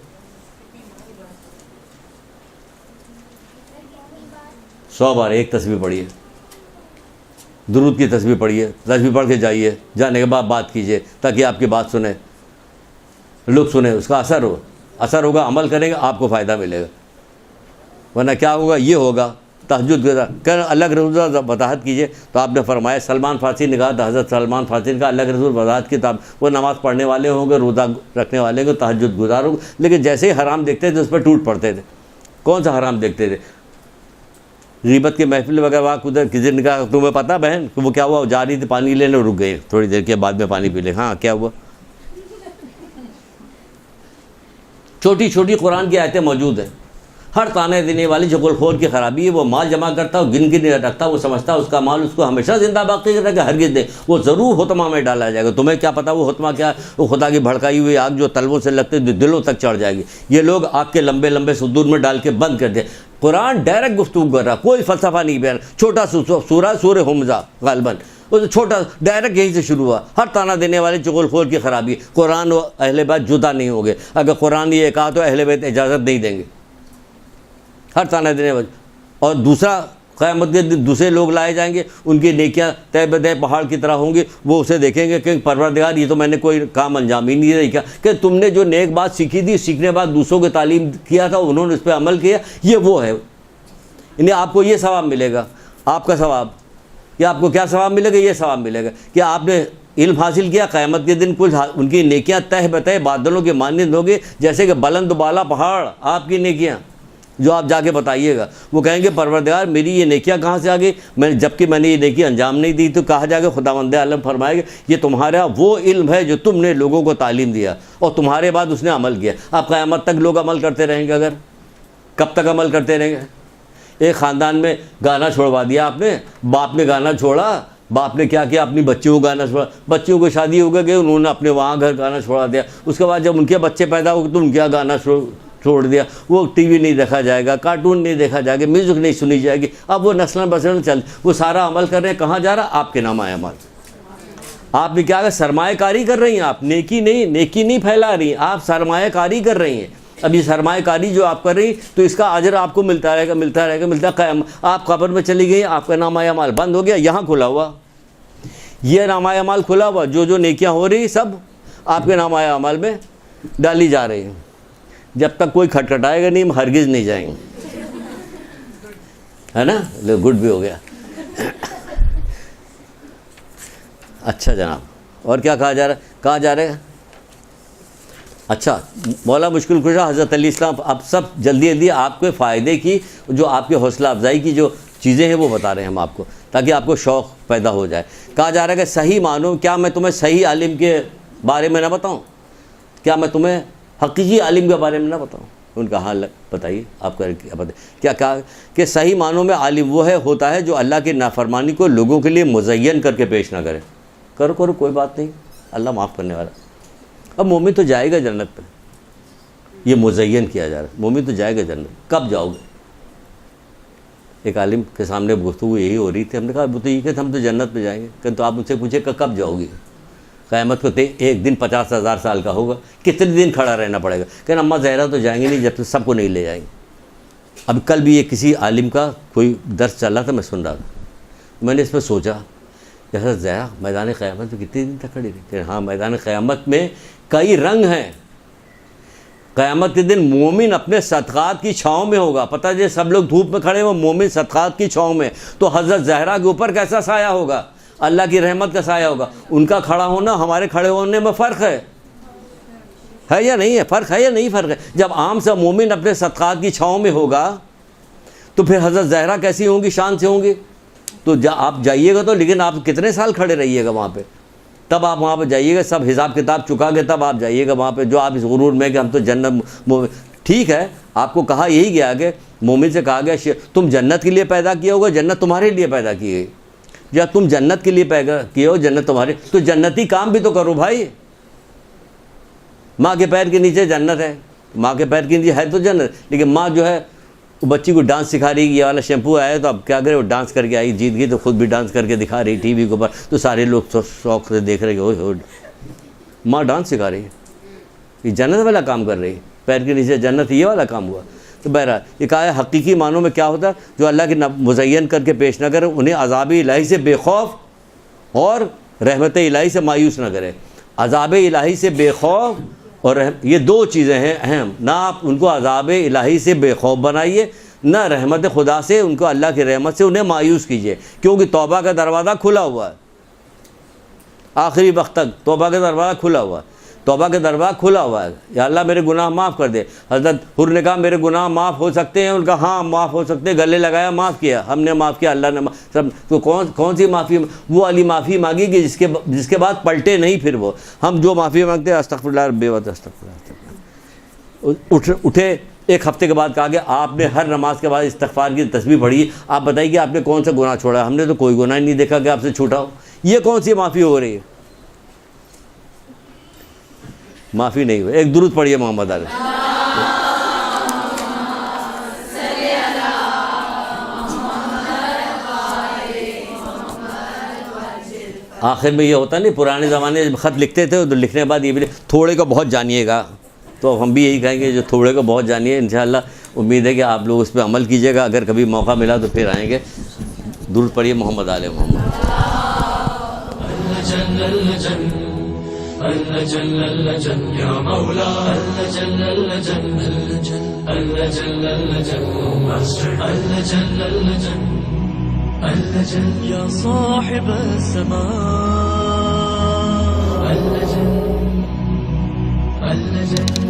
100 بار ایک تسبیح پڑھیے, درود کی تسبیح پڑھیے, تسبیح پڑھ کے جائیے, جانے کے بعد بات کیجیے تاکہ آپ کی بات سنیں, لوگ سنیں, اس کا اثر ہوگا, عمل کریں گے, آپ کو فائدہ ملے گا. ورنہ کیا ہوگا؟ یہ ہوگا تہجد کر اللہ کے رسول وضاحت کیجیے. تو آپ نے فرمایا, سلمان فارسی نے کہا, حضرت سلمان فارسی نے کہا اللہ کے رسول وضاحت کی. تو وہ نماز پڑھنے والے ہوں گے, روزہ رکھنے والے ہوں گے, تہجد گزار ہوں گے, لیکن جیسے ہی حرام دیکھتے تھے اس پہ ٹوٹ پڑتے تھے. کون سا حرام دیکھتے تھے؟ غیبت کی محفل وغیرہ. وہاں کدھر کسی نے کہا تمہیں پتہ بہن کہ وہ کیا ہوا؟ جا رہی تھی پانی لینے, رک گئے, تھوڑی دیر کے بعد میں پانی پی لے. ہاں کیا ہوا؟ چھوٹی چھوٹی قرآن کی آیتیں موجود ہیں. ہر تانے دینے والی چغل خور کی خرابی ہے, وہ مال جمع کرتا ہے, گن نہیں رکھتا, وہ سمجھتا ہے اس کا مال اس کو ہمیشہ زندہ باقی رہے گا, ہرگز نہیں, وہ ضرور حطمہ میں ڈالا جائے گا. تمہیں کیا پتہ وہ حطمہ کیا ہے؟ وہ خدا کی بھڑکائی ہوئی آگ جو تلووں سے لگتے دلوں تک چڑھ جائے گی. یہ لوگ آگ کے لمبے لمبے صدور میں ڈال کے بند کر دیں. قرآن ڈائریکٹ گفتگو کر رہا, کوئی فلسفہ نہیں بیان. چھوٹا سورہ حمزہ غالباً چھوٹا ڈائریکٹ یہیں سے شروع ہوا. ہر تانا دینے والے چغل خور کی خرابی. قرآن و اہل بیت جدا نہیں ہو گئے. اگر قرآن یہ کہا تو اہل بیت اجازت نہیں دیں گے. ہر تانا دینے والے. اور دوسرا, قیامت کے دن دوسرے لوگ لائے جائیں گے, ان کی نیکیاں تہ بتہ پہاڑ کی طرح ہوں گی. وہ اسے دیکھیں گے کہ پروردگار یہ تو میں نے کوئی کام انجام ہی نہیں دیا, کہ تم نے جو نیک بات سیکھی تھی, سیکھنے بعد دوسروں کو تعلیم کیا تھا, انہوں نے اس پہ عمل کیا, یہ وہ ہے. یعنی آپ کو یہ ثواب ملے گا, آپ کا ثواب. یا آپ کو کیا ثواب ملے گا؟ یہ ثواب ملے گا کہ آپ نے علم حاصل کیا. قیامت کے دن کچھ ان کی نیکیاں تہ بتہ بادلوں کے مانند ہوگی, جیسے کہ بلند بالا پہاڑ آپ کی نیکیاں جو آپ جا کے بتائیے گا. وہ کہیں گے پروردگار میری یہ نیکیاں کہاں سے آ گئی؟ جبکہ میں نے یہ نیکی انجام نہیں دی. تو کہا جائے گا خداوند عالم فرمائے گا یہ تمہارا وہ علم ہے جو تم نے لوگوں کو تعلیم دیا, اور تمہارے بعد اس نے عمل کیا. اب قیامت تک لوگ عمل کرتے رہیں گے. اگر کب تک عمل کرتے رہیں گے؟ ایک خاندان میں گانا چھوڑوا دیا آپ نے, باپ نے گانا چھوڑا, باپ نے کیا کیا؟ اپنی بچیوں کو گانا چھوڑا. بچیوں کو شادی ہو گئی, انہوں نے اپنے وہاں گھر گانا چھوڑا دیا. اس کے بعد جب ان کے بچے پیدا ہو گئے تو ان کے گانا چھوڑ دیا. وہ ٹی وی نہیں دیکھا جائے گا, کارٹون نہیں دیکھا جائے گا, میوزک نہیں سنی جائے گی. اب وہ نسلیں بسلیں چل, وہ سارا عمل کر رہے ہیں. کہاں جا رہا؟ آپ کے نام آیا عمل. آپ نے کیا کہا؟ سرمایہ کاری کر رہی ہیں آپ, نیکی نہیں پھیلا رہی ہیں آپ, سرمایہ کاری کر رہی ہیں. اب یہ سرمایہ کاری جو آپ کر رہی تو اس کا اجر آپ کو ملتا رہے گا. آپ قبر میں چلی گئی, آپ کا نامہ اعمال بند ہو گیا. یہاں کھلا ہوا, یہ نامہ اعمال کھلا ہوا, جو نیکیاں ہو رہی سب آپ کے نامہ اعمال میں ڈالی جا رہی ہیں. جب تک کوئی کھٹکھٹائے گا نہیں, ہم ہرگز نہیں جائیں گے, ہے نا. گڈ بھی ہو گیا. اچھا جناب, اور کیا کہا جا رہا ہے؟ کہاں جا رہے ہیں؟ اچھا, مولا مشکل کشا حضرت علیہ السلام اب سب جلدی آپ کے فائدے کی, جو آپ کے حوصلہ افزائی کی جو چیزیں ہیں وہ بتا رہے ہیں ہم آپ کو, تاکہ آپ کو شوق پیدا ہو جائے. کہا جا رہا ہے کہ صحیح معنوں, کیا میں تمہیں صحیح عالم کے بارے میں نہ بتاؤں؟ کیا میں تمہیں حقیقی عالم کے بارے میں نہ بتاؤں؟ ان کا حال بتائیے آپ کا کیا کہا کہ صحیح معنوں میں عالم وہ ہوتا ہے جو اللہ کی نافرمانی کو لوگوں کے لیے مزین کر کے پیش نہ کرے. کرو کوئی بات نہیں, اللہ معاف کرنے والا. اب مومن تو جائے گا جنت پہ, یہ مزین کیا جا رہا ہے. مومن تو جائے گا جنت. کب جاؤ گے؟ ایک عالم کے سامنے گفتگو یہی ہو رہی تھی. ہم نے کہا وہ تو یہ کہ ہم تو جنت پہ جائیں گے. کہ تو آپ مجھ سے پوچھے کہ کب جاؤ گے؟ قیامت کو ایک دن 50,000 سال کا ہوگا, کتنے دن کھڑا رہنا پڑے گا. کہ اماں زہرا تو جائیں گے نہیں جب تک سب کو نہیں لے جائیں گے. اب کل بھی یہ کسی عالم کا کوئی درس چل رہا تھا, میں سن رہا تھا. میں نے اس پہ سوچا کہ حضرت زہرا میدان قیامت میں کتنے دن تک کھڑی رہی؟ کہ ہاں, میدان قیامت میں کئی رنگ ہیں. قیامت کے دن مومن اپنے صدقات کی چھاؤں میں ہوگا. پتہ ہے سب لوگ دھوپ میں کھڑے ہیں, وہ مومن صدقات کی چھاؤں میں, تو حضرت زہرا کے اوپر کیسا سایہ ہوگا؟ اللہ کی رحمت کا سایہ ہوگا. ان کا کھڑا ہونا ہمارے کھڑے ہونے میں فرق ہے یا نہیں ہے؟ فرق ہے یا نہیں فرق ہے؟ جب عام سا مومن اپنے صدقات کی چھاؤں میں ہوگا تو پھر حضرت زہرا کیسی ہوں گی؟ شان سے ہوں گی. تو آپ جائیے گا تو, لیکن آپ کتنے سال کھڑے رہیے گا وہاں پہ؟ تب آپ وہاں پہ جائیے گا, سب حساب کتاب چکا کے تب آپ جائیے گا وہاں پہ. جو آپ اس غرور میں کہ ہم تو جنت, ٹھیک ہے آپ کو کہا یہی گیا کہ مومن سے کہا گیا تم جنت کے لیے پیدا کیا ہوگا, جنت تمہارے لیے پیدا کی گئی. جب تم جنت کے لیے پیدا کیے ہو, جنت تمہارے, تو جنتی کام بھی تو کرو بھائی. ماں کے پیر کے نیچے جنت ہے, ماں کے پیر کے نیچے ہے تو جنت, لیکن ماں جو ہے وہ بچی کو ڈانس سکھا رہی, یہ والا شیمپو آیا تو اب کیا کرے, وہ ڈانس کر کے آئی, جیت گئی تو خود بھی ڈانس کر کے دکھا رہی ٹی وی کے اوپر, تو سارے لوگ شوق سے دیکھ رہے کہ ماں ڈانس سکھا رہی ہے, یہ جنت والا کام کر رہی ہے, پیر کے نیچے جنت, یہ والا کام ہوا. تو بہرحال یہ کہا ہے حقیقی معنوں میں کیا ہوتا ہے, جو اللہ کی مزین کر کے پیش نہ کرے, انہیں عذاب الہی سے بے خوف اور رحمت الہی سے مایوس نہ کرے. عذاب الہی سے بے خوف اور یہ دو چیزیں ہیں اہم. نہ آپ ان کو عذاب الہی سے بے خوف بنائیے, نہ رحمت خدا سے, ان کو اللہ کی رحمت سے انہیں مایوس کیجیے, کیونکہ توبہ کا دروازہ کھلا ہوا ہے. آخری وقت تک توبہ کا دروازہ کھلا ہوا ہے, توبہ کا دروازہ کھلا ہوا ہے. یا اللہ میرے گناہ معاف کر دے. حضرت حر نے کہا میرے گناہ معاف ہو سکتے ہیں؟ ان کا ہاں معاف ہو سکتے ہیں. گلے لگایا, معاف کیا, ہم نے معاف کیا, اللہ نے سب. تو کون سی معافی؟ وہ والی معافی مانگی کہ جس کے بعد پلٹے نہیں پھر وہ. ہم جو معافی مانگتے ہیں استغفر اللہ رب و استغفر اللہ, اٹھے ایک ہفتے کے بعد کہا کہ آپ نے ہر نماز کے بعد استغفار کی تسبیح پڑھی, آپ بتائیے کہ آپ نے کون سا گناہ چھوڑا؟ ہم نے تو کوئی گناہ نہیں دیکھا کہ آپ سے چھوٹا ہو. یہ کون سی معافی ہو رہی ہے؟ معافی نہیں ہوئی. ایک درود پڑھیے محمد علیہ. آخر میں یہ ہوتا نہیں, پرانے زمانے جب خط لکھتے تھے تو لکھنے کے بعد یہ بھی تھوڑے کو بہت جانیے گا, تو ہم بھی یہی کہیں گے جو تھوڑے کو بہت جانیے. انشاءاللہ امید ہے کہ آپ لوگ اس پہ عمل کیجیے گا. اگر کبھی موقع ملا تو پھر آئیں گے. درود پڑھیے محمد علیہ محمد. يا صاحب السماء اللجن